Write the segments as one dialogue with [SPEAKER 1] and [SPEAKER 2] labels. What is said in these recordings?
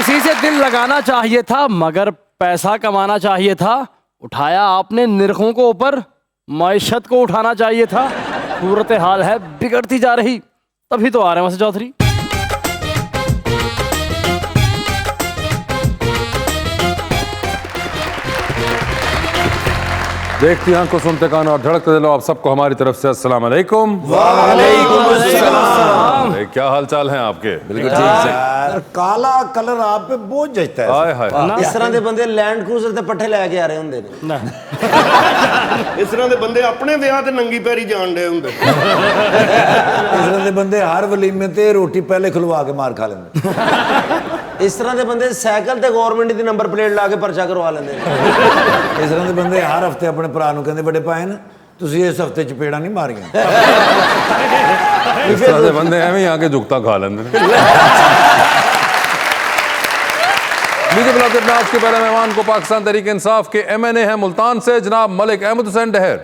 [SPEAKER 1] किसी से दिल लगाना चाहिए था मगर पैसा कमाना चाहिए था। उठाया आपने निरखों को ऊपर, मईशत को उठाना चाहिए था। सूरत हाल है बिगड़ती जा रही, तभी तो आ रहे हैं वैसे चौधरी।
[SPEAKER 2] देखती आंखों, सुनते कान और धड़कते दिलो, आप सबको हमारी तरफ से अस्सलाम वालेकुम।
[SPEAKER 1] वालेकुम अस्सलाम।
[SPEAKER 2] क्या हाल चाल हैं आपके?
[SPEAKER 3] बिल्कुल ठीक है। काला कलर आप पे बोझ जचता है।
[SPEAKER 2] हाय हाय।
[SPEAKER 4] इस तरह ਦੇ ਬੰਦੇ ਲੈਂਡ ਕਰੂਜ਼ਰ ਤੇ ਪੱਠੇ ਲੈ ਕੇ ਆ ਰਹੇ ਹੁੰਦੇ ਨੇ।
[SPEAKER 5] ਇਸ ਤਰ੍ਹਾਂ ਦੇ ਬੰਦੇ ਆਪਣੇ ਵਿਆਹ ਤੇ ਨੰਗੀ ਪੈਰੀ ਜਾਣ ਦੇ ਹੁੰਦੇ।
[SPEAKER 3] इस तरह के बंदे हर वलीमे ते रोटी पहले खुलवा के मार खा लेंगे।
[SPEAKER 4] ਇਸ ਤਰ੍ਹਾਂ ਦੇ ਬੰਦੇ ਸਾਈਕਲ ਤੇ ਗਵਰਨਮੈਂਟ ਦੀ ਨੰਬਰ ਪਲੇਟ ਲਾ ਕੇ ਪਰਚਾ ਕਰਵਾ ਲੈਂਦੇ ਨੇ।
[SPEAKER 3] इस तरह के बंदे हर हफ्ते अपने भरा नूं कहंदे बड़े भाई तुसीं इस हफ्ते चपेड़ा नहीं मारियां।
[SPEAKER 2] इस तरह के बंदे एवं ही आके जुगता खा लेंगे। लीजिए बुलाते अपने आज के पहले मेहमान को, पाकिस्तान तहरीक इंसाफ के MNA हैं मुल्तान से जनाब मलिक अहमद हुसैन डहर।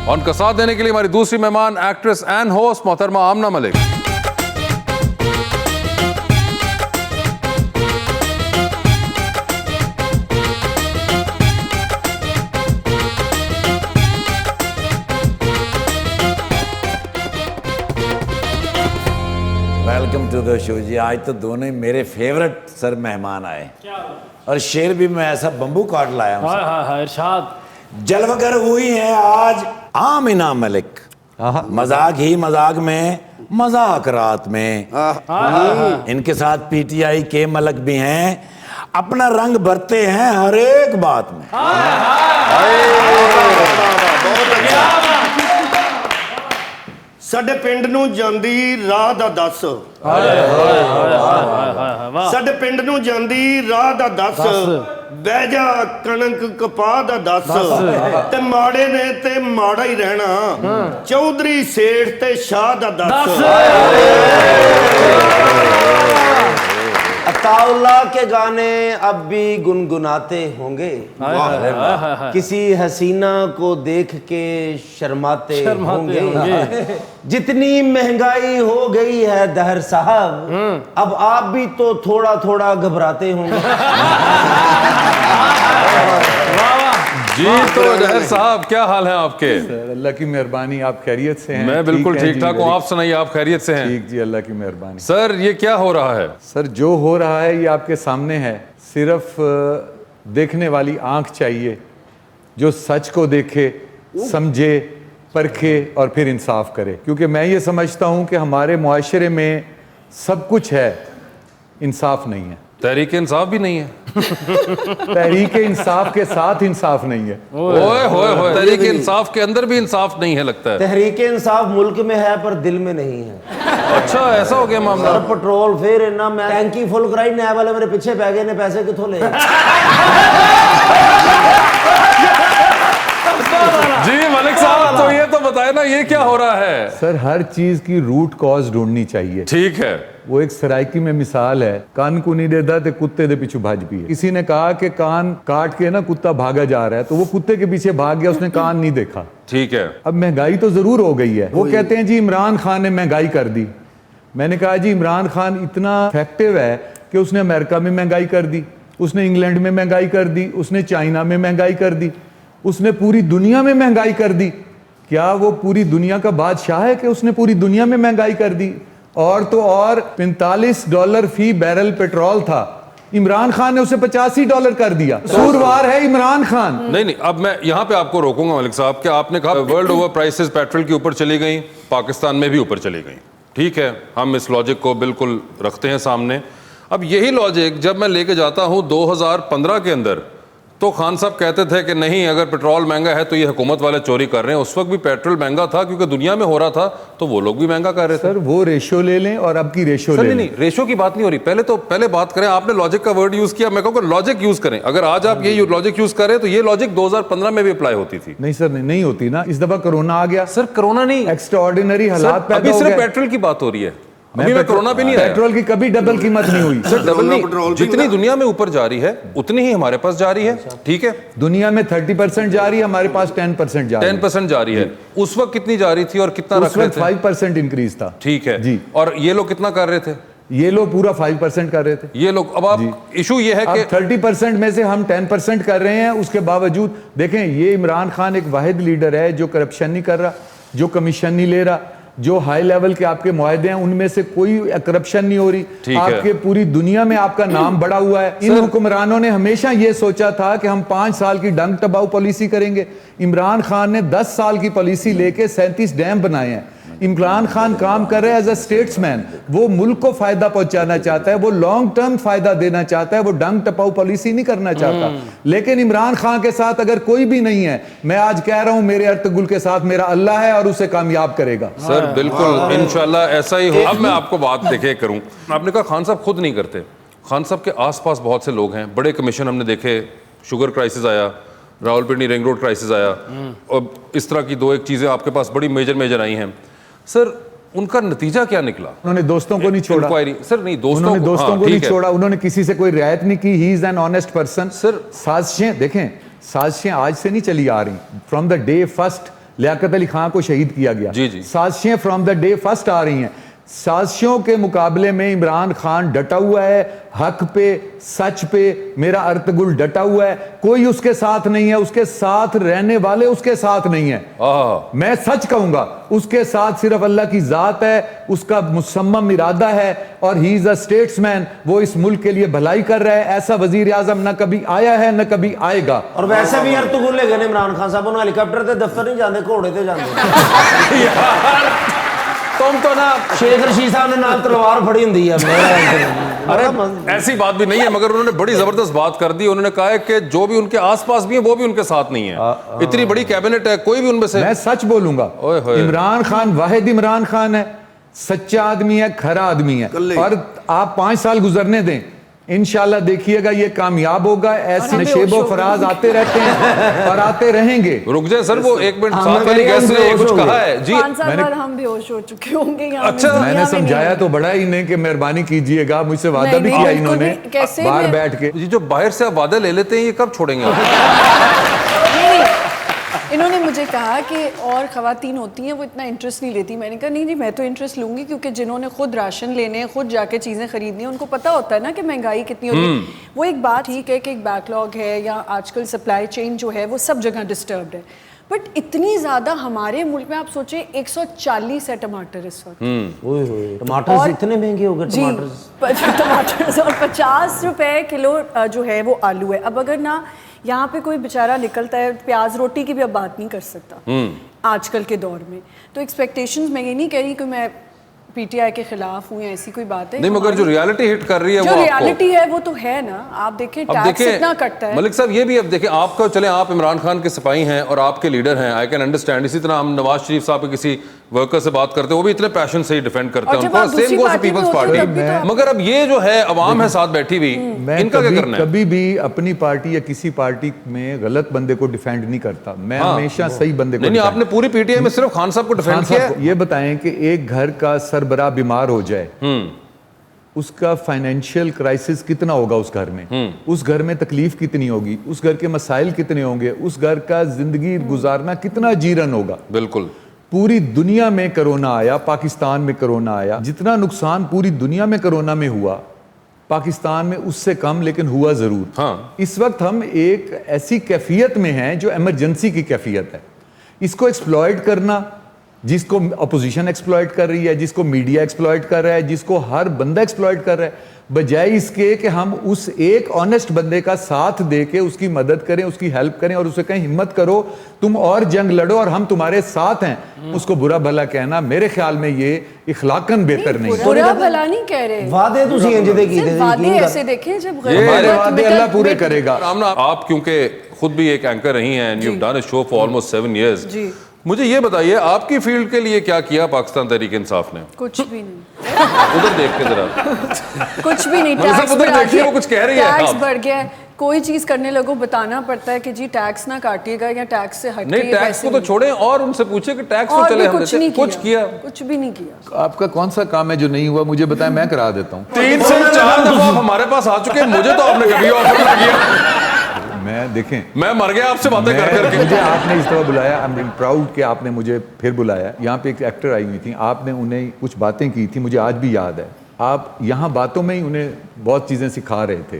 [SPEAKER 2] और उनका साथ देने के लिए हमारी दूसरी मेहमान एक्ट्रेस एंड होस्ट मोहतरमा Amna Malik.
[SPEAKER 3] Welcome to the show जी। आज तो दोनों ही मेरे फेवरेट सर मेहमान आए और शेर भी मैं ऐसा बम्बू काट लाया हूं।
[SPEAKER 1] इरशाद।
[SPEAKER 3] जलवागर हुई है आज आमिना मलिक। मजाक ही मजाक में, मजाक रात में। इनके साथ PTI के मलक भी हैं, अपना रंग भरते हैं हर एक बात में।
[SPEAKER 5] ਸਾਡੇ ਪਿੰਡ ਨੂੰ ਜਾਂਦੀ ਰਾਹ ਦਾ ਦੱਸ। ਸਾਡੇ ਪਿੰਡ ਨੂੰ ਜਾਂਦੀ ਰਾਹ ਦਾ ਦੱਸ। ਬਹਿ ਜਾ ਕਣਕ ਕਪਾਹ ਦਾ ਦੱਸ। ਤੇ ਮਾੜੇ ਨੇ ਤੇ ਮਾੜਾ ਹੀ ਰਹਿਣਾ, ਚੌਧਰੀ ਸੇਠ ਤੇ ਸ਼ਾਹ ਦਾ ਦੱਸ।
[SPEAKER 4] अताउल्लाह के गाने अब भी गुनगुनाते होंगे, किसी हसीना को देख के शर्माते होंगे। जितनी महंगाई हो गई है दहर साहब, अब आप भी तो थोड़ा थोड़ा घबराते होंगे।
[SPEAKER 2] जी तो डहर साहब क्या हाल है आपके?
[SPEAKER 6] अल्लाह की मेहरबानी, आप खैरियत से हैं?
[SPEAKER 2] मैं बिल्कुल ठीक ठाक हूँ, आप सुनाइए, आप खैरियत से हैं?
[SPEAKER 6] ठीक जी, अल्लाह की मेहरबानी।
[SPEAKER 2] सर ये क्या हो रहा है?
[SPEAKER 6] सर जो हो रहा है ये आपके सामने है। सिर्फ देखने वाली आंख चाहिए जो सच को देखे, समझे, परखे और फिर इंसाफ करे। क्योंकि मैं ये समझता हूँ कि हमारे मुआशरे में सब कुछ है, इंसाफ नहीं है।
[SPEAKER 2] तहरीक इंसाफ भी नहीं है।
[SPEAKER 6] तहरीक इंसाफ के साथ इंसाफ नहीं है।
[SPEAKER 2] ओए होए होए, तहरीक इंसाफ के अंदर भी इंसाफ नहीं है लगता है।
[SPEAKER 4] तहरीक इंसाफ मुल्क में है पर दिल में नहीं है।
[SPEAKER 2] अच्छा ऐसा हो गया मामला।
[SPEAKER 4] सर पेट्रोल फिर इन्ना मैं टैंकी फुल कराई, नया वाले मेरे पीछे पै गए ने, पैसे किथों ले?
[SPEAKER 2] जी मलिक साहब तो ये तो बताए ना ये क्या हो रहा है?
[SPEAKER 6] सर हर चीज की रूट कॉज ढूंढनी चाहिए।
[SPEAKER 2] ठीक है।
[SPEAKER 6] वो एक सराइकी में मिसाल है, कान को नहीं देता ते कुत्ते दे पीछे भाज भी है। किसी ने कहा कि कान काट के ना कुत्ता भागा जा रहा है, तो वो कुत्ते के पीछे भाग गया, उसने कान नहीं देखा।
[SPEAKER 2] ठीक है।
[SPEAKER 6] अब महंगाई तो जरूर हो गई है। वो कहते हैं जी इमरान खान ने महंगाई कर दी। मैंने कहा जी इमरान खान इतना इफेक्टिव है कि उसने अमेरिका में महंगाई कर दी, उसने इंग्लैंड में महंगाई कर दी, उसने चाइना में महंगाई कर दी, उसने पूरी दुनिया में महंगाई कर दी। क्या वो पूरी दुनिया का बादशाह है कि उसने पूरी दुनिया में महंगाई कर दी? और तो और $45 फी बैरल पेट्रोल था, इमरान खान ने उसे $85 कर दिया। सूरवार है इमरान खान।
[SPEAKER 2] नहीं अब मैं यहाँ पे आपको रोकूंगा मलिक साहब कि आपने कहा वर्ल्ड ओवर प्राइसेस पेट्रोल के ऊपर चली गई, पाकिस्तान में भी ऊपर चली गई। ठीक है, हम इस लॉजिक को बिल्कुल रखते हैं सामने। अब यही लॉजिक जब मैं लेके जाता हूँ 2015 के अंदर, तो खान साहब कहते थे कि नहीं अगर पेट्रोल महंगा है तो ये हुकूमत वाले चोरी कर रहे हैं। उस वक्त भी पेट्रोल महंगा था क्योंकि दुनिया में हो रहा था, तो वो लोग भी महंगा कर रहे थे।
[SPEAKER 6] सर वो रेशो ले लें और अब की रेशो ले लें।
[SPEAKER 2] नहीं रेशो की बात नहीं हो रही, पहले बात करें। आपने लॉजिक का वर्ड यूज किया, मैं कहूँगा लॉजिक यूज करें। अगर आज आप ये लॉजिक यूज करें तो ये लॉजिक 2015 में भी अप्लाई होती थी।
[SPEAKER 6] नहीं सर नहीं होती ना, इस दफा कोरोना आ गया।
[SPEAKER 2] सर कोरोना नहीं,
[SPEAKER 6] एक्स्ट्राऑर्डिनरी हालात पैदा हो गए।
[SPEAKER 2] सिर्फ पेट्रोल की बात हो रही है, अभी मैं कोरोना पे नहीं आया।
[SPEAKER 6] पेट्रोल की कभी डबल कीमत नहीं हुई
[SPEAKER 2] सर डबल नहीं,
[SPEAKER 5] पेट्रोल
[SPEAKER 2] जितनी दुनिया में ऊपर जा रही है उतनी ही हमारे पास जा रही है, ठीक है।
[SPEAKER 6] दुनिया में 30% जा रही है, हमारे पास 10% जा रही है।
[SPEAKER 2] 10% जा रही है। उस वक्त कितनी जा रही थी और कितना
[SPEAKER 6] उस
[SPEAKER 2] रख रहे
[SPEAKER 6] वक्त
[SPEAKER 2] थे?
[SPEAKER 6] 5% इंक्रीज था।
[SPEAKER 2] ठीक है
[SPEAKER 6] जी।
[SPEAKER 2] और ये लोग कितना कर रहे थे?
[SPEAKER 6] ये लोग पूरा 5% कर रहे थे।
[SPEAKER 2] ये लोग अब आप इशू ये है
[SPEAKER 6] अब
[SPEAKER 2] कि
[SPEAKER 6] 30% में से हम 10% कर रहे हैं। उसके बावजूद देखें, ये इमरान खान एक वाहिद लीडर है जो करप्शन नहीं कर रहा, जो कमीशन नहीं ले रहा, जो हाई लेवल के आपके मुआहदे हैं उनमें से कोई करप्शन नहीं हो रही।
[SPEAKER 2] ठीक है।
[SPEAKER 6] आपके पूरी दुनिया में आपका नाम बड़ा हुआ है। इन हुक्मरानों ने हमेशा ये सोचा था कि हम 5 साल की डंक टबाऊ पॉलिसी करेंगे। इमरान खान ने 10 साल की पॉलिसी लेके 37 डैम बनाए हैं। इमरान खान काम कर रहे हैं एज अ स्टेट्समैन। वो मुल्क को फायदा पहुंचाना चाहता है, वो लॉन्ग टर्म फायदा देना चाहता है, वो डंक टपाऊ पॉलिसी नहीं करना चाहता। लेकिन इमरान खान के साथ अगर कोई भी नहीं है, मैं आज कह रहा हूं मेरे अर्तगुल के साथ मेरा अल्लाह है और उसे कामयाब करेगा।
[SPEAKER 2] सर बिल्कुल इंशाल्लाह ऐसा ही हो। अब मैं आपको बात देखे करूं, आपने कहा खान साहब खुद नहीं करते, खान साहब के आसपास बहुत से लोग हैं। बड़े कमीशन हमने देखे, शुगर क्राइसिस आया, रावलपिंडी रिंग रोड क्राइसिस आया, और इस तरह की 2-1 चीजें आपके पास बड़ी मेजर आई हैं। सर उनका नतीजा क्या निकला?
[SPEAKER 6] उन्होंने दोस्तों को नहीं छोड़ा।
[SPEAKER 2] इंक्वायरी सर नहीं,
[SPEAKER 6] उन्होंने दोस्तों
[SPEAKER 2] हाँ,
[SPEAKER 6] को नहीं
[SPEAKER 2] ठीक है।
[SPEAKER 6] छोड़ा, उन्होंने किसी से कोई रियायत नहीं की। He is an honest person.
[SPEAKER 2] Sir
[SPEAKER 6] साजिशें देखें, साजिशें आज से नहीं चली आ रही। From the day first Liaquat Ali Khan को शहीद किया गया,
[SPEAKER 2] जी, जी।
[SPEAKER 6] साजिशें फ्रॉम द डे फर्स्ट आ रही हैं। साजिशों के मुकाबले में इमरान खान डटा हुआ है, हक पे, सच पे। मेरा अर्तगुल डटा हुआ है, कोई उसके साथ नहीं है, उसके साथ रहने वाले उसके साथ नहीं है। मैं सच कहूंगा, उसके साथ सिर्फ अल्लाह की जात है, उसका मुसम्मम इरादा है, और ही इज अ स्टेट्समैन। वो इस मुल्क के लिए भलाई कर रहा है। ऐसा वजीर आजम न कभी आया है न कभी आएगा।
[SPEAKER 4] और वैसे भी अर्तुगुल ले गए इमरान खान साहब, उन्होंने हेलीकॉप्टर से दफ्तर नहीं जाते, घोड़े से जाते।
[SPEAKER 2] तुम तो ना
[SPEAKER 4] शेख रशीद साहब ने नाल तलवार फड़ी हुंदी है।
[SPEAKER 2] अरे ऐसी बात भी नहीं है, मगर उन्होंने बड़ी जबरदस्त बात कर दी। उन्होंने कहा है कि जो भी उनके आसपास भी है वो भी उनके साथ नहीं है। इतनी बड़ी कैबिनेट है, कोई भी उनमें से।
[SPEAKER 6] मैं सच बोलूंगा,
[SPEAKER 2] ओए होए।
[SPEAKER 6] इमरान खान वाहिद इमरान खान है, सच्चा आदमी है, खरा आदमी है। और आप 5 साल गुजरने दें, इंशाल्लाह देखिएगा ये कामयाब होगा। ऐसे नशेबो फराज आते रहते हैं और आते रहेंगे।
[SPEAKER 2] रुक जाए सर, वो 1 मिनट साथ वाली गेस्ट ने कुछ कहा है जी।
[SPEAKER 7] 5 साल बाद हम बेहोश हो चुके होंगे यहाँ
[SPEAKER 2] अच्छा,
[SPEAKER 7] में,
[SPEAKER 6] मैंने
[SPEAKER 7] दुनिया में
[SPEAKER 6] समझाया
[SPEAKER 7] नहीं।
[SPEAKER 6] तो बड़ा ही इन्हें कि मेहरबानी कीजिएगा, मुझसे वादा
[SPEAKER 7] नहीं,
[SPEAKER 6] भी
[SPEAKER 7] नहीं,
[SPEAKER 6] किया
[SPEAKER 7] बिल्कुल
[SPEAKER 6] इन्होंने
[SPEAKER 7] नहीं। कैसे
[SPEAKER 6] बाहर
[SPEAKER 7] मैं-
[SPEAKER 6] बैठ के।
[SPEAKER 2] ये जो बाहर से आप वादे ले लेते हैं, ये कब छोड़ेंगे आप?
[SPEAKER 7] नहीं, इन्होंने मुझे कहा कि और ख़वातीन होती हैं वो इतना इंटरेस्ट नहीं लेती। मैंने कहा नहीं जी, मैं तो इंटरेस्ट लूंगी, क्योंकि जिन्होंने खुद राशन लेने हैं, खुद जाके चीज़ें खरीदनी है, उनको पता होता है ना कि महंगाई कितनी होती है। वो एक बात ठीक है कि एक बैकलॉग है, या आजकल सप्लाई चेन जो है वो सब जगह डिस्टर्ब्ड है, बट इतनी ज़्यादा हमारे मुल्क में आप सोचें 140 है टमाटर इस वक्त।
[SPEAKER 4] टमाटर
[SPEAKER 7] और-
[SPEAKER 4] इतने महंगे हो गए
[SPEAKER 7] जी,
[SPEAKER 4] टमाटर।
[SPEAKER 7] टमाटर और 50 रुपए किलो जो है वो आलू है। अब अगर ना यहाँ पे कोई बेचारा निकलता है, प्याज रोटी की भी अब बात नहीं कर सकता आजकल के दौर में। तो एक्सपेक्टेशंस, मैं ये नहीं कह रही कि मैं पीटीआई के खिलाफ हूँ या ऐसी कोई बात है।
[SPEAKER 2] नहीं, मगर जो रियलिटी हिट कर रही है
[SPEAKER 7] जो
[SPEAKER 2] वो आपको
[SPEAKER 7] रियलिटी है वो तो है ना। आप देखें
[SPEAKER 2] अब
[SPEAKER 7] टैक्स
[SPEAKER 2] देखें
[SPEAKER 7] इतना कटता है।
[SPEAKER 2] मलिक साहब, ये भी अब देखें, आपका चले आप इमरान खान के सिपाही हैं और आपके लीडर हैं, आई कैन अंडरस्टैंड। इसी तरह हम नवाज शरीफ साहब के किसी वर्कर से बात करते हैं, वो भी इतने पैशन से ही डिफेंड करते
[SPEAKER 7] और
[SPEAKER 2] हैं
[SPEAKER 7] जब
[SPEAKER 2] उनको।
[SPEAKER 7] आप दूसरी
[SPEAKER 2] सेम गोस
[SPEAKER 7] पार्टी में
[SPEAKER 2] पीपल्स
[SPEAKER 7] होते हो
[SPEAKER 2] पार्टी।
[SPEAKER 7] तब भी तो आप-
[SPEAKER 2] मगर अब ये जो है अवाम है साथ बैठी हुई,
[SPEAKER 6] मैं
[SPEAKER 2] इनका क्या करना है?
[SPEAKER 6] कभी भी अपनी पार्टी या किसी पार्टी में गलत बंदे को डिफेंड नहीं करता। मैं
[SPEAKER 2] हाँ।
[SPEAKER 6] हमेशा सही बंदे को
[SPEAKER 2] नहीं,
[SPEAKER 6] defend-
[SPEAKER 2] आपने पूरी पीटीआई में सिर्फ खान साहब को
[SPEAKER 6] खान
[SPEAKER 2] डिफेंड किया
[SPEAKER 6] साहब
[SPEAKER 2] है।
[SPEAKER 6] को ये बताएं कि एक घर का सरबराह बीमार हो जाए, उसका फाइनेंशियल क्राइसिस कितना होगा उस घर में, उस घर में तकलीफ कितनी होगी, उस घर के मसाइल कितने होंगे, उस घर का जिंदगी गुजारना कितना जीरन होगा।
[SPEAKER 2] बिल्कुल।
[SPEAKER 6] पूरी दुनिया में कोरोना आया, पाकिस्तान में कोरोना आया। जितना नुकसान पूरी दुनिया में कोरोना में हुआ, पाकिस्तान में उससे कम लेकिन हुआ जरूर।
[SPEAKER 2] हाँ।
[SPEAKER 6] इस वक्त हम एक ऐसी कैफियत में हैं जो इमरजेंसी की कैफियत है। इसको एक्सप्लॉइट करना, जिसको अपोजिशन एक्सप्लॉइट कर रही है, जिसको मीडिया एक्सप्लॉइट कर रहा है, जिसको हर बंदा एक्सप्लॉइट कर रहा है, बजाय इसके कि हम उस एक ऑनेस्ट बंदे का साथ दे के उसकी मदद करें, उसकी हेल्प करें और उसे कहें हिम्मत करो, तुम और जंग लड़ो और हम तुम्हारे साथ हैं, उसको बुरा भला कहना मेरे ख्याल में ये इखलाकन बेहतर नहीं है।
[SPEAKER 7] बुरा भला नहीं कह रहे।
[SPEAKER 4] वादे तुसी इंज दे कीते
[SPEAKER 7] सिर्फ
[SPEAKER 4] थे,
[SPEAKER 7] वादे
[SPEAKER 4] यकीन कर।
[SPEAKER 7] ऐसे देखें जब
[SPEAKER 6] हमारे वादे अल्लाह पूरे करेगा।
[SPEAKER 2] रामना, आप क्योंकि खुद भी एक एंकर रही हैं, and you done a show for almost 7 years।
[SPEAKER 7] जी।
[SPEAKER 2] मुझे ये बताइए, आपकी फील्ड के लिए क्या किया पाकिस्तान तहरीक इंसाफ ने?
[SPEAKER 7] कुछ भी नहीं,
[SPEAKER 2] उधर देख के जरा।
[SPEAKER 7] कुछ भी नहीं।
[SPEAKER 2] मतलब
[SPEAKER 7] टैक्स
[SPEAKER 2] उधर
[SPEAKER 7] बढ़ा
[SPEAKER 2] देखिए,
[SPEAKER 7] दिया,
[SPEAKER 2] वो कुछ कह रही है
[SPEAKER 7] टैक्स
[SPEAKER 2] आप।
[SPEAKER 7] बढ़ गया है, कोई चीज करने लगो बताना पड़ता है कि जी टैक्स ना काटिएगा या टैक्स से हट
[SPEAKER 2] नहीं, टैक्स को तो छोड़े और उनसे पूछे कि टैक्स तो चले हम
[SPEAKER 7] कुछ
[SPEAKER 2] देते
[SPEAKER 7] नहीं
[SPEAKER 2] कुछ किया
[SPEAKER 7] कुछ भी नहीं किया।
[SPEAKER 6] आपका कौन सा काम है जो नहीं हुआ मुझे बताएं, मैं करा देता हूँ।
[SPEAKER 2] 3 से 4 दफा आप हमारे पास आ चुके हैं, मुझे तो आपने कभी ऑफर ना किया।
[SPEAKER 6] मैं देखें,
[SPEAKER 2] मैं मर गया आपसे बातें कर करके।
[SPEAKER 6] मुझे आपने इस तरह बुलाया, आई एम प्राउड कि आपने मुझे फिर बुलाया। यहाँ पे एक एक्टर आई हुई थी, आपने उन्हें कुछ बातें की थी, मुझे आज भी याद है। आप यहाँ बातों में ही उन्हें बहुत चीजें सिखा रहे थे।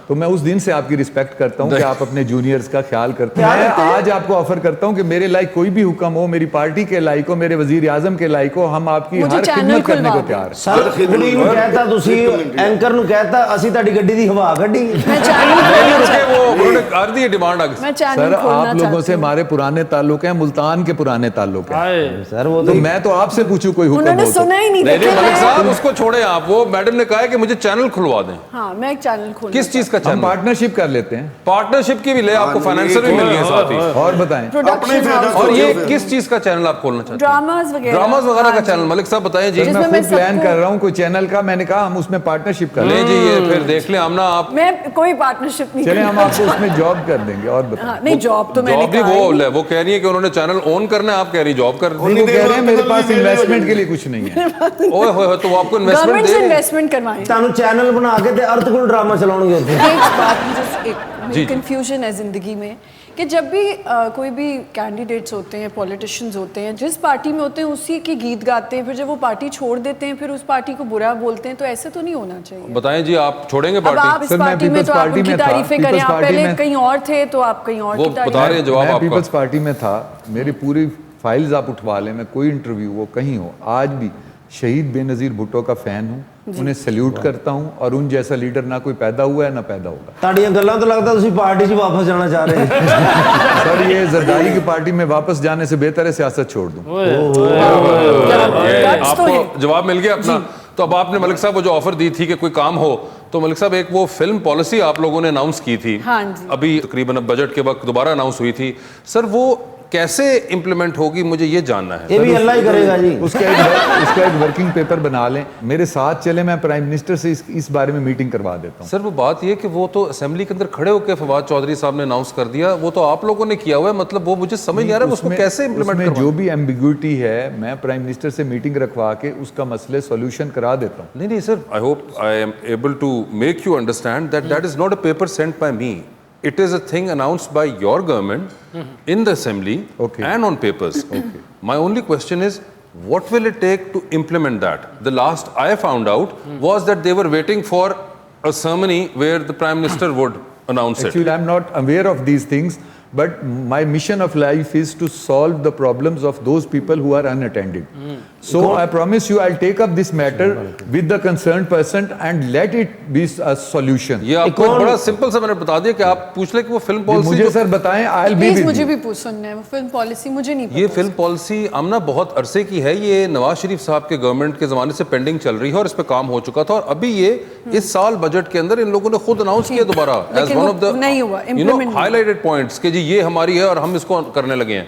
[SPEAKER 6] तो मैं उस दिन से आपकी रिस्पेक्ट करता हूँ कि आप अपने जूनियर्स का ख्याल करते हैं। मैं आज आपको ऑफर करता हूँ कि मेरे लायक कोई भी हुक्म हो, मेरी पार्टी के लायक हो, मेरे वजीर आजम के लायक हो, हम आपकी
[SPEAKER 7] मुझे
[SPEAKER 6] हर
[SPEAKER 7] चैनल
[SPEAKER 6] खिदमत करने को
[SPEAKER 7] खुलवा
[SPEAKER 6] तैयार हैं।
[SPEAKER 4] सर कुड़ी ਨੂੰ कहता ਤੁਸੀਂ एंकर ਨੂੰ कहता ਅਸੀਂ ਤੁਹਾਡੀ ਗੱਡੀ ਦੀ ਹਵਾ ਕੱਢੀ।
[SPEAKER 7] मैं चैनल
[SPEAKER 2] नहीं रुके, वो उन्होंने कर दी डिमांड आगे।
[SPEAKER 7] मैं चैनल
[SPEAKER 6] सर
[SPEAKER 7] खोलना
[SPEAKER 6] आप लोगों
[SPEAKER 7] चाहती
[SPEAKER 6] से
[SPEAKER 7] हूँ।
[SPEAKER 6] हमारे पुराने ताल्लुक हैं, मुल्तान के पुराने ताल्लुक हैं।
[SPEAKER 1] आए
[SPEAKER 4] सर वो
[SPEAKER 6] तो मैं तो आपसे पूछूं कोई हुक्म
[SPEAKER 7] उन्होंने
[SPEAKER 6] हो तो।
[SPEAKER 7] सुना ही नहीं
[SPEAKER 2] नहीं
[SPEAKER 7] देखिए,
[SPEAKER 2] मलिक
[SPEAKER 7] मैं-
[SPEAKER 2] साहब उसको छोड़े आप, वो मैडम ने कहा है कि मुझे चैनल खुलवा दें।
[SPEAKER 7] हाँ मैं एक चैनल खोलना
[SPEAKER 2] किस चीज का
[SPEAKER 6] हम
[SPEAKER 2] चैनल?
[SPEAKER 6] पार्टनरशिप कर लेते हैं
[SPEAKER 2] पार्टनरशिप की भी ले, आपको फाइनेंसर भी मिल गए साथ ही।
[SPEAKER 6] और बताएं।
[SPEAKER 7] प्रोडक्शन हाउस
[SPEAKER 2] और ये किस चीज का चैनल आप खोलना चाहते हैं?
[SPEAKER 7] ड्रामाज वगैरह
[SPEAKER 2] ड्रामास वगैरह का
[SPEAKER 7] हाँ जी।
[SPEAKER 2] चैनल? मलिक साहब बताएं जी।
[SPEAKER 7] जिसमें
[SPEAKER 6] मैं
[SPEAKER 7] मैं
[SPEAKER 6] खुद प्लान
[SPEAKER 7] सबको-
[SPEAKER 6] कर रहा हूँ कोई चैनल का, मैंने कहा हम उसमें पार्टनरशिप कर
[SPEAKER 2] ले
[SPEAKER 6] लें।
[SPEAKER 2] जी, ये फिर देख ले आमना आप।
[SPEAKER 7] मैं कोई पार्टनरशिप नहीं
[SPEAKER 6] चले हम
[SPEAKER 7] करना
[SPEAKER 6] आपको उसमें जॉब कर देंगे। और बताएं।
[SPEAKER 7] हाँ, नहीं जॉब तो मैंने
[SPEAKER 2] जॉब भी
[SPEAKER 7] कहा ही
[SPEAKER 2] वो
[SPEAKER 7] नहीं।
[SPEAKER 2] वो कह रही है कि उन्होंने चैनल ऑन करना है, आप कह रही जॉब कर।
[SPEAKER 6] नहीं, वो कह रहे हैं मेरे पास इन्वेस्टमेंट के लिए कुछ नहीं है।
[SPEAKER 2] ओए होए, तो वो आपको इन्वेस्टमेंट
[SPEAKER 7] गवर्नमेंट
[SPEAKER 2] दे
[SPEAKER 7] से
[SPEAKER 2] रही है।
[SPEAKER 7] इन्वेस्टमेंट करवाएं।
[SPEAKER 4] ਤੁਹਾਨੂੰ चैनल बना के ते अर्थ ड्रामा चलाओगे ਉੱਥੇ।
[SPEAKER 7] एक बात मुझे एक
[SPEAKER 2] जी।
[SPEAKER 7] कंफ्यूजन है जिंदगी में कि जब भी कोई भी कैंडिडेट्स होते हैं, पॉलिटिशियंस होते हैं, जिस पार्टी में होते हैं उसी के गीत गाते हैं, फिर जब वो पार्टी छोड़ देते हैं फिर उस पार्टी को बुरा बोलते हैं, तो ऐसे तो नहीं होना चाहिए।
[SPEAKER 2] बताएं जी, आप छोड़ेंगे
[SPEAKER 7] अब आप
[SPEAKER 2] पार्टी?
[SPEAKER 7] इस
[SPEAKER 6] सर, मैं
[SPEAKER 7] पार्टी में
[SPEAKER 6] पीपल्स
[SPEAKER 7] तो आप
[SPEAKER 6] पार्टी
[SPEAKER 7] उनकी
[SPEAKER 6] में था,
[SPEAKER 7] तारीफें करें,
[SPEAKER 6] पीपल्स
[SPEAKER 7] आप
[SPEAKER 6] पार्टी
[SPEAKER 7] पहले
[SPEAKER 6] में-
[SPEAKER 7] कहीं और थे तो आप कहीं और
[SPEAKER 2] वो
[SPEAKER 7] की
[SPEAKER 2] बता रहे
[SPEAKER 7] तारीफ
[SPEAKER 2] हैं जवाब
[SPEAKER 6] मैं
[SPEAKER 2] आपका।
[SPEAKER 6] पीपल्स पार्टी में था, मेरी पूरी फाइल्स आप उठवा लें, मैं कोई इंटरव्यू वो कहीं हो, आज भी शहीद बेनज़ीर भुट्टो का फैन हूँ, उन्हें सैल्यूट करता हूँ और उन जैसा लीडर ना कोई पैदा हुआ है ना पैदा होगा।
[SPEAKER 4] ਤੁਹਾਡੀਆਂ ਗੱਲਾਂ ਤੋਂ ਲੱਗਦਾ ਤੁਸੀਂ ਪਾਰਟੀ 'ਚ ਵਾਪਸ ਜਾਣਾ ਚਾਹ ਰਹੇ ਹੋ।
[SPEAKER 6] सर ये जरदारी की पार्टी में वापस जाने से बेहतर है सियासत छोड़ दूं।
[SPEAKER 7] Guts तो है।
[SPEAKER 2] आपको जवाब मिल गया अपना। तो अब आपने मलिक साहब को जो ऑफर दी थी कि कोई काम हो, तो मलिक साहब एक वो फिल्म पॉलिसी आप लोगों ने अनाउंस की थी,
[SPEAKER 7] हाँ जी।
[SPEAKER 2] अभी तकरीबन अब बजट के वक्त दोबारा अनाउंस हुई थी, सर वो कैसे इंप्लीमेंट होगी, मुझे ये जानना है।
[SPEAKER 4] ये भी अल्लाह ही करेगा जी।
[SPEAKER 6] उसका एक वर्किंग पेपर बना लें, मेरे साथ चले, मैं प्राइम मिनिस्टर से इस बारे में मीटिंग करवा देता हूँ।
[SPEAKER 2] सर वो बात ये कि वो तो असेंबली के अंदर खड़े होकर फवाद चौधरी साहब ने अनाउंस कर दिया, वो तो आप लोगों ने किया हुआ है, मतलब वो मुझे समझ नहीं आ रहा है उसको कैसे इंप्लीमेंट
[SPEAKER 6] उसमें
[SPEAKER 2] करवाएं।
[SPEAKER 6] जो भी एम्बिग्यूटी है मैं प्राइम मिनिस्टर से मीटिंग रखवा के उसका मसले सॉल्यूशन करा देता हूँ।
[SPEAKER 2] नहीं sir, I hope I am able to make you understand that that is not a paper sent by me, it is a thing announced by your government in the assembly and on papers. My only question is, what will it take to implement that? The last I found out was that they were waiting for a ceremony where the prime minister would announce it.
[SPEAKER 6] Actually, I'm not aware of these things, but my mission of life is to solve the problems of those people who are unattended. So I promise you, I'll take up this matter with the concerned person and let it be a solution.
[SPEAKER 2] ये आपको एक बड़ा simple सा मैंने बता दिया कि आप पूछ ले कि वो फिल्म
[SPEAKER 6] मुझे
[SPEAKER 2] पॉलिसी
[SPEAKER 6] सर बताएं, I'll be
[SPEAKER 7] प्लीज
[SPEAKER 6] with
[SPEAKER 7] मुझे
[SPEAKER 6] you.
[SPEAKER 7] भी पूछ सुनना है, वो फिल्म पॉलिसी मुझे नहीं
[SPEAKER 2] ये
[SPEAKER 7] पता।
[SPEAKER 2] फिल्म पॉलिसी आमना बहुत अरसे की है, ये नवाज शरीफ साहब के गवर्नमेंट के ज़माने से पेंडिंग चल रही है और इस पे काम हो चुका था, और अभी ये इस साल बजट के अंदर इन लोगों ने खुद अनाउंस किया दोबारा एज
[SPEAKER 7] लेकिन
[SPEAKER 2] वन
[SPEAKER 7] वो
[SPEAKER 2] ऑफ द
[SPEAKER 7] नहीं हुआ, implement नहीं।
[SPEAKER 2] हाईलाइटेड पॉइंट्स कि जी ये हमारी है और हम इसको करने लगे हैं।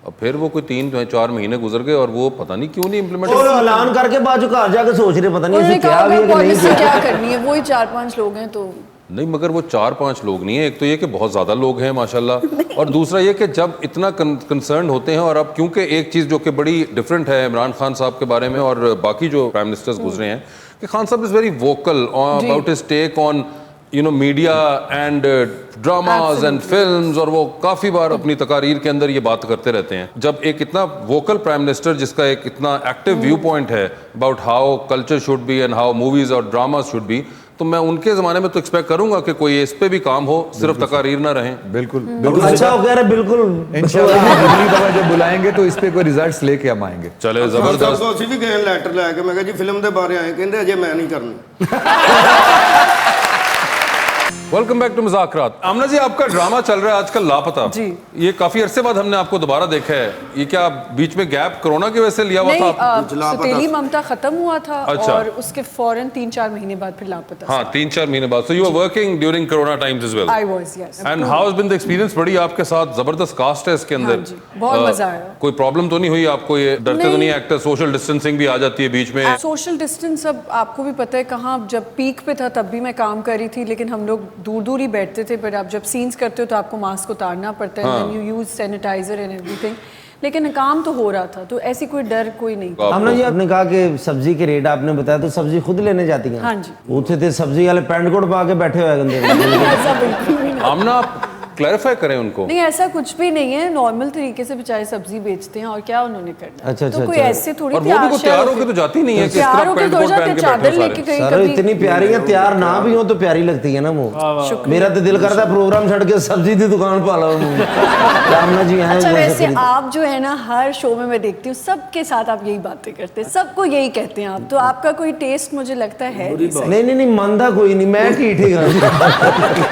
[SPEAKER 2] अब फिर वो कोई 3-4 महीने गुजर गए और वो पता नहीं क्यों नहीं इम्प्लीमेंट।
[SPEAKER 4] और ऐलान करके बाद जो घर जाके सोच रहे पता नहीं
[SPEAKER 7] उन्होंने
[SPEAKER 4] इसे क्या
[SPEAKER 7] कहा
[SPEAKER 4] भी है कि नहीं
[SPEAKER 7] पॉलिसी
[SPEAKER 4] किया।
[SPEAKER 7] क्या करनी है, वही 4-5 लोग हैं तो
[SPEAKER 2] नहीं, मगर वो 4-5 लोग नहीं है, एक तो ये कि बहुत ज़्यादा लोग हैं माशाल्लाह, और दूसरा ये कि जब इतना कंसर्न होते हैं, और अब क्योंकि एक चीज़ जो कि बड़ी डिफरेंट है इमरान खान साहब के बारे में और बाकी जो प्राइम मिनिस्टर्स गुजरे हैं, कि Khan Sahab is very vocal about his take on media and dramas and films, और वो काफ़ी बार अपनी तकारीर के अंदर ये बात करते रहते हैं। जब एक इतना वोकल प्राइम मिनिस्टर जिसका एक इतना एक्टिव व्यू पॉइंट है about how culture should be and how movies और ड्रामाज शुड बी, तो मैं उनके ज़माने में तो एक्सपेक्ट करूंगा कि कोई इस पे भी काम हो, सिर्फ तकारीर ना रहें।
[SPEAKER 6] बिल्कुल
[SPEAKER 4] अच्छा हो कह रहे बिल्कुल।
[SPEAKER 6] इंशाल्लाह बिजली बाबा जब बुलाएंगे तो इस पे कोई रिजल्ट्स लेके हम आएंगे।
[SPEAKER 2] चले
[SPEAKER 5] ਸਭ
[SPEAKER 2] ज़बरदस्त।
[SPEAKER 5] ਤੋਂ ਅਸੀਂ ਵੀ ਗਏ ਲੈਟਰ ਲੈ ਕੇ, ਮੈਂ ਕਿਹਾ ਜੀ ਫਿਲਮ ਦੇ ਬਾਰੇ ਆਏ, ਕਹਿੰਦੇ ਅਜੇ ਮੈਂ ਨਹੀਂ ਕਰਨੀ।
[SPEAKER 2] Welcome back to Muzakarat. Amna ji, आपका ड्रामा चल रहा है आजकल लापता
[SPEAKER 7] जी।
[SPEAKER 2] ये काफी अरसे बाद हमने आपको दोबारा देखा है, ये क्या बीच में गैप कोरोना की वजह से लिया हुआ
[SPEAKER 7] नहीं,
[SPEAKER 2] था?
[SPEAKER 7] सौतेली ममता खत्म हुआ था
[SPEAKER 2] अच्छा।
[SPEAKER 7] और उसके फौरन 3-4 महीने बाद फिर लापता।
[SPEAKER 2] हाँ, 3-4 महीने बाद। So you are working during corona times as well.
[SPEAKER 7] I was, yes.
[SPEAKER 2] And how has been the experience? बड़ी आपके साथ जबरदस्त कास्ट है इसके अंदर।
[SPEAKER 7] हाँ जी, बहुत मजा आया।
[SPEAKER 2] कोई प्रॉब्लम तो नहीं हुई आपको? ये डरते तो नहीं एक्टर? सोशल डिस्टेंसिंग भी आ जाती है बीच में।
[SPEAKER 7] सोशल डिस्टेंस अब आपको भी पता है कहाँ, जब पीक पे था तब भी मैं काम कर रही थी, लेकिन हम लोग दूर दूर ही बैठते थे, पर आप जब सीन्स करते हो तो आपको मास्क उतारना पड़ता है, then you use sanitiser and everything, लेकिन काम तो हो रहा था, तो ऐसी कोई डर कोई नहीं था।
[SPEAKER 4] आमना जी, आपने कहा कि सब्जी के रेट आपने बताया, तो सब्जी खुद लेने जाती हैं?
[SPEAKER 7] हाँ जी।
[SPEAKER 4] उठे थे सब्जी वाले पैंट कोट पा के बैठे हुए गंदे
[SPEAKER 7] ऐसा बिल्कुल भी नहीं।
[SPEAKER 2] आमना, आप क्लैरिफाई करें उनको।
[SPEAKER 7] नहीं, ऐसा कुछ भी नहीं है, नॉर्मल तरीके से बेचारे सब्जी बेचते हैं, और क्या उन्होंने करना।
[SPEAKER 4] अच्छा,
[SPEAKER 7] तो कोई
[SPEAKER 4] अच्छा।
[SPEAKER 7] ऐसे थोड़ी
[SPEAKER 2] और वो भी को तैयार होके तो जाती नहीं है कि इस तरह
[SPEAKER 7] तैयार होके
[SPEAKER 2] पैंट
[SPEAKER 7] तो
[SPEAKER 2] कोट
[SPEAKER 7] जाते,
[SPEAKER 2] पहन के
[SPEAKER 7] चादर
[SPEAKER 2] बैठे
[SPEAKER 7] लेके
[SPEAKER 2] सारे।
[SPEAKER 7] कहीं
[SPEAKER 4] सर
[SPEAKER 7] कभी।
[SPEAKER 4] इतनी प्यारी है, तैयार ना भी हो तो प्यारी लगती है ना वो। मेरा तो दिल करता है प्रोग्राम छड़ के सब्जी की दुकान पा लो। आमना जी हैं
[SPEAKER 7] अच्छा,
[SPEAKER 4] वो
[SPEAKER 7] वैसे
[SPEAKER 4] खरीद-
[SPEAKER 7] आप जो है ना, हर शो में मैं देखती हूँ सबके साथ आप यही बातें करते हैं, सबको यही कहते हैं आप, तो आपका कोई टेस्ट मुझे लगता है नहीं सही।
[SPEAKER 4] नहीं नहीं नहीं, मानदा कोई नहीं, मैं ठीक है।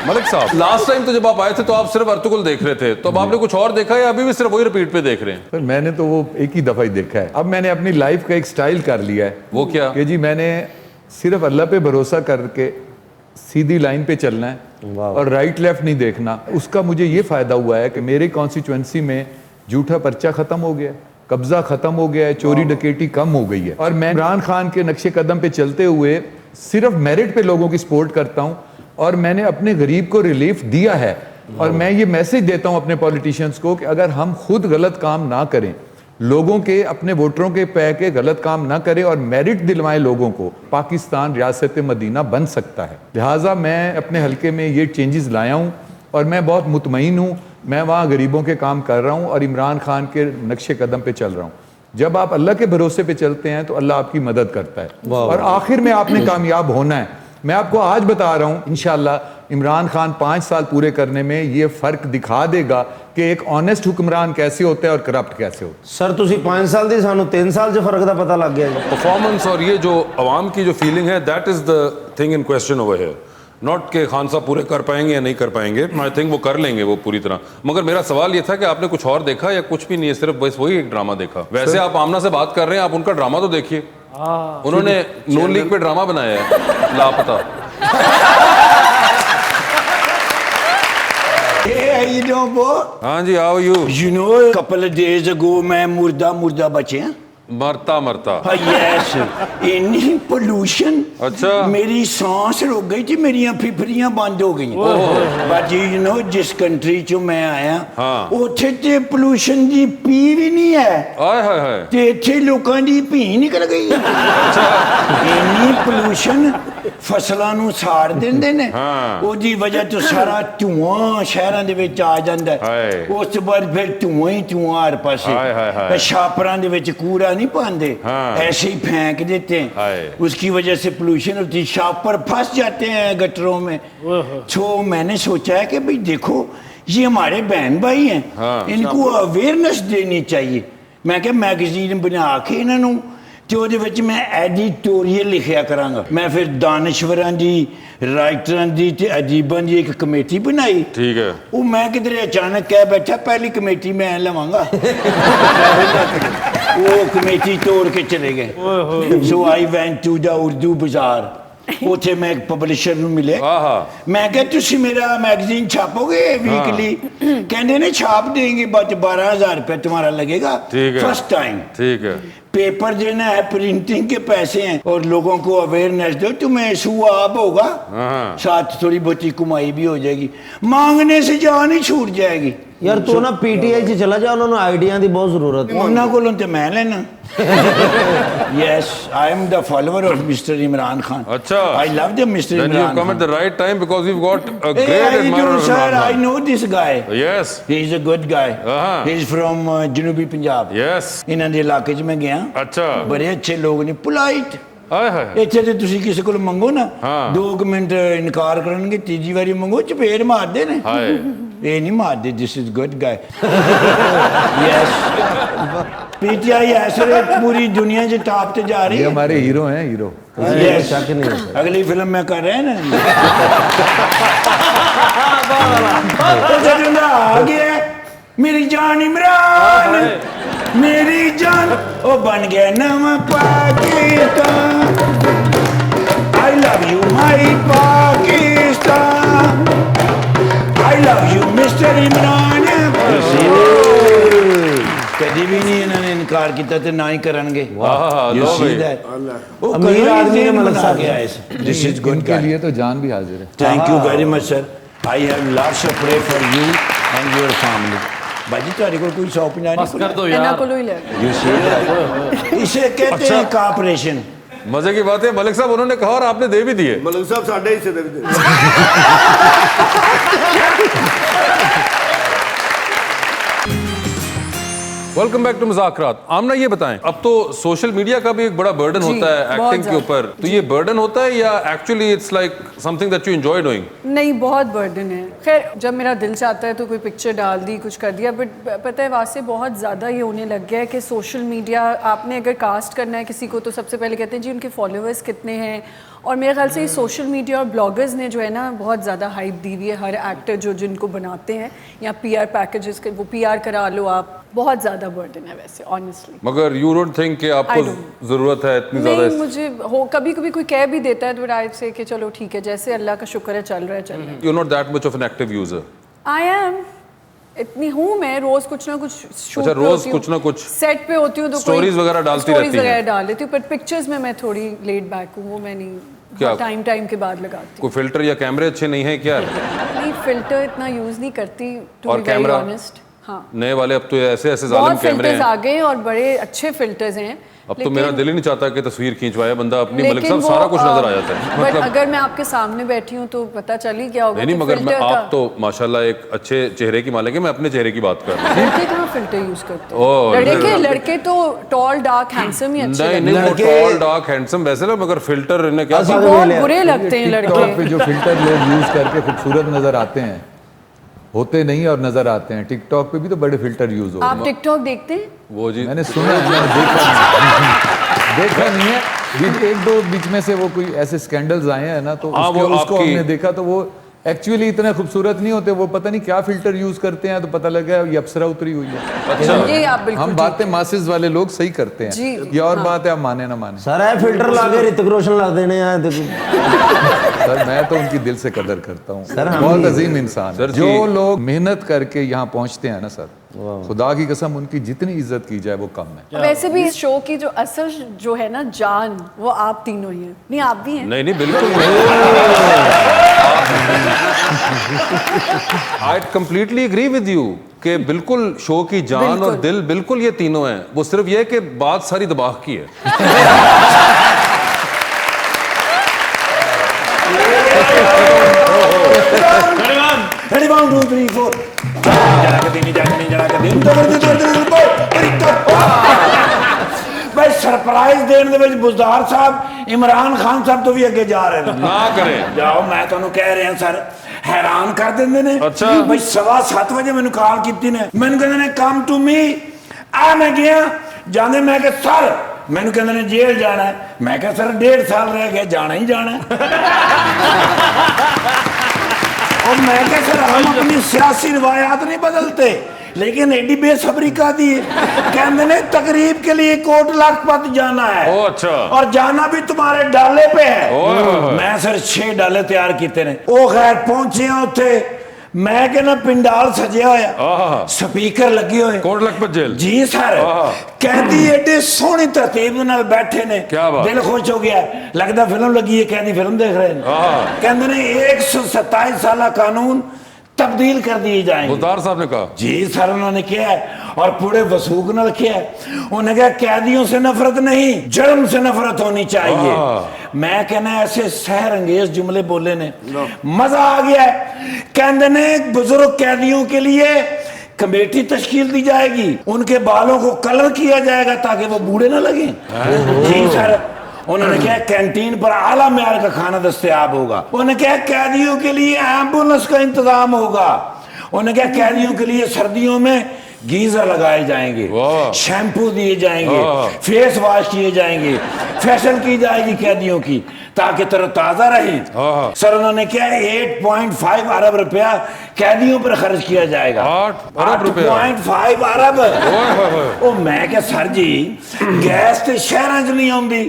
[SPEAKER 2] मलिक साहब, लास्ट टाइम तो जब आप आए थे तो आप सिर्फ अर्तुगरुल देख रहे थे, तो अब आपने कुछ और देखा या अभी भी सिर्फ वही रिपीट पे देख रहे हैं?
[SPEAKER 6] पर मैंने तो वो एक ही दफा ही देखा है। अब मैंने अपनी लाइफ का एक स्टाइल कर लिया है।
[SPEAKER 2] वो क्या?
[SPEAKER 6] कि जी मैंने सिर्फ अल्लाह पे भरोसा करके सीधी लाइन पे चलना है और राइट लेफ्ट नहीं देखना। उसका मुझे ये फायदा हुआ है कि मेरे कॉन्स्टिट्यूएंसी में झूठा पर्चा खत्म हो गया है, कब्जा खत्म हो गया है, चोरी डकैती कम हो गई है, और मैं इमरान खान के नक्शे कदम पे चलते हुए सिर्फ मेरिट पे लोगों की सपोर्ट करता हूँ, और मैंने अपने गरीब को रिलीफ दिया है। और मैं ये मैसेज देता हूं अपने पॉलिटिशियंस को कि अगर हम खुद गलत काम ना करें, लोगों के, अपने वोटरों के पै के गलत काम ना करें और मेरिट दिलवाएं लोगों को, पाकिस्तान रियासत मदीना बन सकता है। लिहाजा मैं अपने हलके में ये चेंजेस लाया हूं और मैं बहुत मुतमईन हूं। मैं वहाँ गरीबों के काम कर रहा हूं और इमरान खान के नक्शे कदम पे चल रहा हूं। जब आप अल्लाह के भरोसे पे चलते हैं तो अल्लाह आपकी मदद करता है और आखिर में आपने कामयाब होना है। मैं आपको आज बता रहा हूं, इंशाल्लाह इमरान खान 5 साल पूरे करने में ये फर्क दिखा देगा कि एक ऑनेस्ट हुक्मरान कैसे होता है और करप्ट कैसे होता है।
[SPEAKER 4] सर तुसी 5 साल दी, सानू 3 साल च फर्क दा पता लग गया जी।
[SPEAKER 2] परफॉर्मेंस और ये जो अवाम की जो फीलिंग है, that is the thing in question over here. Not के खान साहब पूरे कर पाएंगे या नहीं कर पाएंगे, आई थिंक वो कर लेंगे वो पूरी तरह। मगर मेरा सवाल ये था कि आपने कुछ और देखा या कुछ भी नहीं है, सिर्फ बस वही एक ड्रामा देखा? वैसे आप आमना से बात कर रहे हैं, आप उनका ड्रामा तो देखिए। उन्होंने नून लीग पे ड्रामा बनाया है, लापता।
[SPEAKER 8] Hey, how you doing, boy?
[SPEAKER 2] हाँ जी, आओ you.
[SPEAKER 8] You know, a couple of days ago, मैं मुर्दा बचे।
[SPEAKER 2] मरता मरता।
[SPEAKER 8] Yes, इन्हीं pollution।
[SPEAKER 2] अच्छा।
[SPEAKER 8] मेरी सांस रुक गई थी, मेरी फिफड़ियां बंद हो गई। But you know, जिस कंट्री चो मैं आया,
[SPEAKER 2] हाँ।
[SPEAKER 8] ਉੱਥੇ ਤੇ pollution ਦੀ ਪੀ ਵੀ ਨਹੀਂ ਹੈ।
[SPEAKER 2] आय हाय हाय।
[SPEAKER 8] ਤੇ ਇੱਥੇ ਲੋਕਾਂ ਦੀ ਭੀ ਨਿਕਲ ਗਈ। ਇੰਨੀ pollution ਫਸਲਾਂ ਨੂੰ ਸਾੜ ਦਿੰਦੇ ਨੇ।
[SPEAKER 2] ਹਾਂ।
[SPEAKER 8] ਉਹਦੀ ਵਜ੍ਹਾ ਤੋਂ ਸਾਰਾ ਧੂਆਂ ਸ਼ਹਿਰਾਂ ਦੇ ਵਿੱਚ ਆ ਜਾਂਦਾ ਹੈ।
[SPEAKER 2] ਹਾਏ।
[SPEAKER 8] ਉਸ ਤੋਂ ਬਾਅਦ ਫਿਰ ਧੂਆਂ ਹੀ ਧੂਆਂ ਹਰ ਪਾਸੇ।
[SPEAKER 2] ਹਾਏ ਹਾਏ ਹਾਏ।
[SPEAKER 8] ਤੇ ਛਾਪਰਾਂ ਦੇ ਵਿੱਚ ਕੂੜਾ नहीं पाते,
[SPEAKER 2] हाँ।
[SPEAKER 8] ऐसे ही फेंक देते हैं।
[SPEAKER 2] हाय।
[SPEAKER 8] उसकी वजह से पोल्यूशन होती है, छापर फंस जाते हैं गटरों में। तो मैंने सोचा है कि भाई देखो, ये हमारे बहन भाई हैं,
[SPEAKER 2] हाँ।
[SPEAKER 8] इनको अवेयरनेस देनी चाहिए। मैं क्या मैगजीन बना के इन्हों ਤੇ ਉਹਦੇ ਵਿੱਚ ਮੈਂ ਐਡੀਟੋਰੀਅਲ ਲਿਖਿਆ ਕਰਾਂਗਾ। ਮੈਂ ਫਿਰ ਦਾਨਿਸ਼ਵਰਾਂ ਦੀ, ਰਾਈਟਰਾਂ ਦੀ ਤੇ ਅਜੀਬਾਂ ਦੀ ਇੱਕ ਕਮੇਟੀ ਬਣਾਈ।
[SPEAKER 2] ठीक है।
[SPEAKER 8] ਉਹ ਮੈਂ ਕਿਧਰੇ ਅਚਾਨਕ ਕਹਿ ਬੈਠਾ ਪਹਿਲੀ ਕਮੇਟੀ ਮੈਂ ਲਵਾਂਗਾ। ਉਹ ਕਮੇਟੀ ਤੋੜ ਕੇ ਚਲੇ ਗਏ। ਸੋ ਆਈ ਵੈਂਟ ਟੂ ਦਾ ਉਰਦੂ ਬਾਜ਼ਾਰ। ਉੱਥੇ ਮੈਂ ਇੱਕ ਪਬਲਿਸ਼ਰ ਨੂੰ ਮਿਲੇ।
[SPEAKER 2] ਆਹਾ।
[SPEAKER 8] ਮੈਂ ਕਿਹਾ ਤੁਸੀਂ ਮੇਰਾ मैगजीन छापोगे वीकली? कहने ने छाप देंगे, बट 12,000 रुपये तुम्हारा लगेगा
[SPEAKER 2] ठीक है।
[SPEAKER 8] First time.
[SPEAKER 2] ठीक है।
[SPEAKER 8] पेपर देना है, प्रिंटिंग के पैसे हैं, और लोगों को अवेयरनेस दो। तुम्हें सुआब होगा,
[SPEAKER 2] हाँ।
[SPEAKER 8] साथ थोड़ी बहुती कमाई भी हो जाएगी, मांगने से जान ही छूट जाएगी।
[SPEAKER 4] यार तू ना पीटीआई च चला जा, उन्होंने आइडिया की बहुत जरूरत है।
[SPEAKER 8] उन्होंने को तो मैं लेना। Yes, I am the follower of Mr. Imran Khan.
[SPEAKER 2] अच्छा।
[SPEAKER 8] I love the Mr.
[SPEAKER 2] Then you
[SPEAKER 8] Imran
[SPEAKER 2] come
[SPEAKER 8] Khan.
[SPEAKER 2] at the right time because we've got a
[SPEAKER 8] Hey,
[SPEAKER 2] great
[SPEAKER 8] how you
[SPEAKER 2] admirer
[SPEAKER 8] doing,
[SPEAKER 2] of
[SPEAKER 8] sir?
[SPEAKER 2] Imran
[SPEAKER 8] I
[SPEAKER 2] Khan.
[SPEAKER 8] know this guy.
[SPEAKER 2] Yes.
[SPEAKER 8] He's a good guy.
[SPEAKER 2] Uh-huh.
[SPEAKER 8] He's from Janubi Punjab.
[SPEAKER 2] Yes.
[SPEAKER 8] ਇਹਨਾਂ ਦੇ ਇਲਾਕੇ 'ਚ ਮੈਂ ਗਿਆ।
[SPEAKER 2] अच्छा।
[SPEAKER 8] ਬੜੇ ਅੱਛੇ ਲੋਕ ਨੇ, polite।
[SPEAKER 2] आय हाय।
[SPEAKER 8] ਇੱਥੇ ਤੇ ਤੁਸੀਂ ਕਿਸੇ ਕੋਲ ਮੰਗੋ ਨਾ,
[SPEAKER 2] ਹਾਂ।
[SPEAKER 8] 2 ਮਿੰਟ ਇਨਕਾਰ ਕਰਨਗੇ, ਤੀਜੀ ਵਾਰੀ ਮੰਗੋ ਚਪੇੜ ਮਾਰਦੇ ਨੇ।
[SPEAKER 2] हाय।
[SPEAKER 8] ਇਹ ਨਹੀਂ ਮਾਰਦੇ। This is good guy. Yes, PTI ऐसे पूरी दुनिया से टॉप पे जा रही
[SPEAKER 6] ये
[SPEAKER 8] है।
[SPEAKER 6] हमारे हीरो हैं, हीरो।
[SPEAKER 8] Yes.
[SPEAKER 4] शक नहीं है।
[SPEAKER 8] अगली फिल्म में कर रहे हैं ना। तो जिंदा आ गया मेरी जान इमरान, मेरी जान ओ बन गया नवा Pakistan. I love you my Pakistan, I love you mister Imran. कभी भी नहीं इन्होंने इनकार किया ते ना ही करनगे
[SPEAKER 2] लो
[SPEAKER 8] You see
[SPEAKER 2] भाई।
[SPEAKER 8] that? वो
[SPEAKER 4] अमीर
[SPEAKER 8] कई
[SPEAKER 4] आदमी ने
[SPEAKER 8] दिन
[SPEAKER 4] मलक
[SPEAKER 8] बना
[SPEAKER 4] साहब
[SPEAKER 8] के आए दिस इज गुड
[SPEAKER 6] इनके लिए तो जान भी हाजिर है।
[SPEAKER 8] Thank you very much sir I have lots of pray for you and your family बाजी ਤੁਹਾਡੇ ਕੋਲ ਕੋਈ 150
[SPEAKER 1] बस कर दो
[SPEAKER 7] ਇਹਨਾਂ
[SPEAKER 1] यार।
[SPEAKER 7] ਕੋਲੋਂ ਹੀ ਲੈ
[SPEAKER 8] You see that? इसे कहते हैं कॉपरेशन
[SPEAKER 2] मजे की बात है मलिक साहब उन्होंने कहा और आपने दे भी दिए।
[SPEAKER 5] ਮਲਕ ਸਾਹਿਬ ਸਾਡੇ ਹਿੱਸੇ ਦੇ ਵੀ ਦੇ।
[SPEAKER 2] Welcome back to Muzakarat. Amna ये बताएं, अब तो सोशल मीडिया का भी एक बड़ा बर्डन
[SPEAKER 7] जी,
[SPEAKER 2] होता है
[SPEAKER 7] बहुत
[SPEAKER 2] एक्टिंग के
[SPEAKER 7] ज्यादा।
[SPEAKER 2] ऊपर, तो ये बर्डन होता है या actually it's like something that you enjoy doing?
[SPEAKER 7] नहीं, बहुत बर्डन है। खैर जब मेरा दिल चाहता है तो कोई पिक्चर डाल दी, कुछ कर दिया, बट पता है वहाँ से बहुत ज़्यादा ये होने लग गया है कि सोशल मीडिया, आपने अगर कास्ट करना है किसी को तो सबसे पहले कहते हैं जी उनके फॉलोअर्स कितने हैं, और मेरे ख्याल से ये सोशल मीडिया और ब्लॉगर्स ने जो है ना बहुत ज़्यादा हाइप दी हुई है हर एक्टर जो जिनको बनाते हैं, या पीआर पैकेजेस के वो पीआर करा लो आप, बहुत ज़्यादा बर्डन है वैसे ऑनेस्टली।
[SPEAKER 2] मगर यू डोंट थिंक कि आपको
[SPEAKER 7] I don't.
[SPEAKER 2] जरूरत है इतनी
[SPEAKER 7] नहीं,
[SPEAKER 2] ज्यादा?
[SPEAKER 7] मुझे हो कभी कभी कोई कह भी देता है तो आई से कि चलो ठीक है, जैसे अल्लाह का शुक्र है चल रहा है चल रहा है।
[SPEAKER 2] You not that much of an active user?
[SPEAKER 7] I am, इतनी हूँ मैं, रोज कुछ ना कुछ शूट
[SPEAKER 2] अच्छा,
[SPEAKER 7] पे
[SPEAKER 2] रोज
[SPEAKER 7] होती हूँ,
[SPEAKER 2] कुछ ना कुछ
[SPEAKER 7] सेट पे होती हूँ तो
[SPEAKER 2] stories वगैरह डालती रहती
[SPEAKER 7] स्टोरीज वगैरह
[SPEAKER 2] हैं।
[SPEAKER 7] डाल लेती हूँ, पर पिक्चर्स में मैं थोड़ी लेट बैक हूँ, वो मैं
[SPEAKER 2] क्या?
[SPEAKER 7] नहीं टाइम टाइम के बाद लगाती
[SPEAKER 2] कोई फिल्टर या कैमरे अच्छे नहीं है क्या?
[SPEAKER 7] हूँ। नहीं, फिल्टर इतना यूज नहीं करती टू
[SPEAKER 2] और
[SPEAKER 7] बी वेरी
[SPEAKER 2] कैमरा?
[SPEAKER 7] ऑनेस्ट। हाँ,
[SPEAKER 2] नए वाले अब तो ऐसे ऐसे जालिम
[SPEAKER 7] बहुत
[SPEAKER 2] कैमरे
[SPEAKER 7] फिल्टर्स
[SPEAKER 2] हैं,
[SPEAKER 7] आ गए हैं और बड़े अच्छे फिल्टर्स हैं।
[SPEAKER 2] अब तो मेरा दिल ही नहीं चाहता कि तस्वीर खींचवाए बंदा अपनी, मलिक
[SPEAKER 7] लेकिन
[SPEAKER 2] साहब
[SPEAKER 7] वो,
[SPEAKER 2] सारा कुछ नजर आ जाता है।
[SPEAKER 7] बट अगर मैं आपके सामने बैठी हूँ तो पता चल ही क्या होगा
[SPEAKER 2] नहीं
[SPEAKER 7] कि
[SPEAKER 2] मगर मैं,
[SPEAKER 7] filter
[SPEAKER 2] आप
[SPEAKER 7] का-
[SPEAKER 2] तो माशाल्लाह एक अच्छे चेहरे की मालिक है, मैं अपने चेहरे की बात कर रहा हूँ।
[SPEAKER 7] लड़के कहाँ फिल्टर यूज करते
[SPEAKER 2] ओह,
[SPEAKER 7] हैं? लड़के तो टॉल डार्क हैंडसम ही अच्छे
[SPEAKER 2] नहीं
[SPEAKER 7] लगते
[SPEAKER 2] नहीं, वो
[SPEAKER 4] लड़के-
[SPEAKER 2] टॉल डार्क हैंडसम वैसे ना, मगर फिल्टर इन्हें क्या
[SPEAKER 7] हैं, बहुत बुरे लगते हैं
[SPEAKER 6] टिकटॉक
[SPEAKER 7] लड़के।
[SPEAKER 6] पे जो फिल्टर लोग यूज करके खूबसूरत नजर आते हैं, होते नहीं और नजर आते हैं। टिकटॉक पे भी तो बड़े फिल्टर यूज हो
[SPEAKER 7] आप टिकटॉक देखते हैं?
[SPEAKER 2] वो जी
[SPEAKER 6] मैंने सुना है, मैंने देखा नहीं है। एक दो बीच में से वो कोई ऐसे स्कैंडल्स आए हैं ना, तो
[SPEAKER 2] हाँ,
[SPEAKER 6] उसके,
[SPEAKER 2] वो
[SPEAKER 6] उसको
[SPEAKER 2] आपकी-
[SPEAKER 6] हमने देखा तो वो एक्चुअली इतने खूबसूरत नहीं होते, वो पता नहीं क्या फिल्टर यूज करते हैं, तो पता लगा ये अप्सरा उतरी हुई है।
[SPEAKER 2] अच्छा,
[SPEAKER 7] ये आप बिल्कुल
[SPEAKER 6] हम
[SPEAKER 7] ठीक-
[SPEAKER 6] बातें मासेस वाले लोग सही करते
[SPEAKER 7] जी,
[SPEAKER 6] हैं, ये और बात है आप माने ना माने।
[SPEAKER 4] सर है फिल्टर ला के ऋतिक रोशन ला देने आए देखो।
[SPEAKER 6] सर मैं तो उनकी दिल से कदर करता हूँ,
[SPEAKER 4] सर, हम
[SPEAKER 6] बहुत
[SPEAKER 4] भी-
[SPEAKER 6] अजीम इंसान है।
[SPEAKER 2] सर
[SPEAKER 6] जो
[SPEAKER 2] जी-
[SPEAKER 6] लोग मेहनत करके यहाँ पहुँचते हैं ना सर, खुदा की कसम उनकी जितनी इज्जत की जाए वो कम है।
[SPEAKER 7] वैसे भी इस शो की जो असल जो है ना जान, वो आप तीनों ही हैं। नहीं, आप भी हैं।
[SPEAKER 2] नहीं नहीं बिल्कुल नहीं। I completely agree with you कि बिल्कुल शो की जान और
[SPEAKER 7] बिल्कुल।
[SPEAKER 2] दिल बिल्कुल ये तीनों हैं, वो सिर्फ ये है कि बात सारी दबाव की है।
[SPEAKER 8] Ready, 1, 2, 3, 4. भाई सरप्राइज देने ਦੇ ਵਿੱਚ ਬੁਜ਼ਦਾਰ ਸਾਹਿਬ ਇਮਰਾਨ ਖਾਨ ਸਾਹਿਬ ਤੋਂ ਵੀ ਅੱਗੇ ਜਾ ਰਹੇ ਨੇ।
[SPEAKER 2] ना करें।
[SPEAKER 8] ਜਾਓ ਮੈਂ ਤੁਹਾਨੂੰ ਕਹਿ ਰਿਹਾ ਸਰ, ਹੈਰਾਨ ਕਰ ਦਿੰਦੇ ਨੇ।
[SPEAKER 2] ਅੱਛਾ।
[SPEAKER 8] ਬਈ 7:15 ਵਜੇ ਮੈਨੂੰ ਕਾਲ ਕੀਤੀ ਨੇ, ਮੈਨੂੰ ਕਹਿੰਦੇ ਨੇ ਕਮ ਟੂ ਮੀ, ਆ ਮੈਂ ਗਿਆ ਜਾਂਦੇ, ਮੈਂ ਕਿਹਾ ਸਰ, ਮੈਨੂੰ ਕਹਿੰਦੇ ਨੇ ਜੇਲ੍ਹ ਜਾਣਾ ਹੈ। ਮੈਂ ਕਿਹਾ ਸਰ 1.5 ਸਾਲ ਰਹਿ ਗਿਆ, ਜਾਣਾ ही जाना और मैं क्या सर, हम अपनी सियासी रिवायात नहीं बदलते, लेकिन एडी बेसब्री का दी कहते ने तकरीब के लिए कोट लखपत जाना है।
[SPEAKER 2] ओ अच्छा।
[SPEAKER 8] और जाना भी तुम्हारे डाले पे है।
[SPEAKER 2] ओए होए होए।
[SPEAKER 8] मैं सर 6 डाले तैयार किए ने। ओ खैर पहुंचे उत्थे, मैं कहना पिंडाल सजिया होया,
[SPEAKER 2] आहा।
[SPEAKER 8] स्पीकर लगे हुए,
[SPEAKER 2] कोट लखपत जेल।
[SPEAKER 8] जी सर,
[SPEAKER 2] आहा।
[SPEAKER 8] कैदी एडे सोहनी तरतीब नाल बैठे ने,
[SPEAKER 2] क्या बात।
[SPEAKER 8] दिल खुश हो गया, लगता फिल्म लगी है, कैदी फिल्म देख रहे हैं।
[SPEAKER 2] आहा।
[SPEAKER 8] कहते ने 127 साल कानून तब्दील कर दिए जाएंगे।
[SPEAKER 2] मुख्तार साहब ने कहा
[SPEAKER 8] जी सर, उन्होंने किया है और पूरे वसूख न किया है। उन्होंने कहा कैदियों से नफरत नहीं, जुर्म से नफरत होनी चाहिए। मैं कहना ऐसे सहर अंगेज जुमले बोले ने, मजा आ गया है। कहते ने बुजुर्ग कैदियों के लिए कमेटी तश्कील दी जाएगी, उनके बालों को कलर किया जाएगा ताकि वो बूढ़े ना लगे। जी सर, उन्होंने कहा कैंटीन पर आला मेयार का खाना दस्तयाब होगा। उन्होंने कहा कैदियों के लिए एम्बुलेंस का इंतजाम होगा। उन्होंने कहा कैदियों के लिए सर्दियों में गीजर लगाए जाएंगे, शैम्पू दिए जाएंगे, फेस वॉश किए जाएंगे, फैशन की जाएगी कैदियों की ताकि तरोताजा रहे। सर उन्होंने क्या 8.5 अरब रुपया कैदियों पर खर्च किया जाएगा।
[SPEAKER 2] 8 अरब रुपया?
[SPEAKER 8] 8.5 अरब। ओ मैं क्या सर जी, गैस ਤੇ ਸ਼ਹਿਰਾਂ 'ਚ ਨਹੀਂ ਆਉਂਦੀ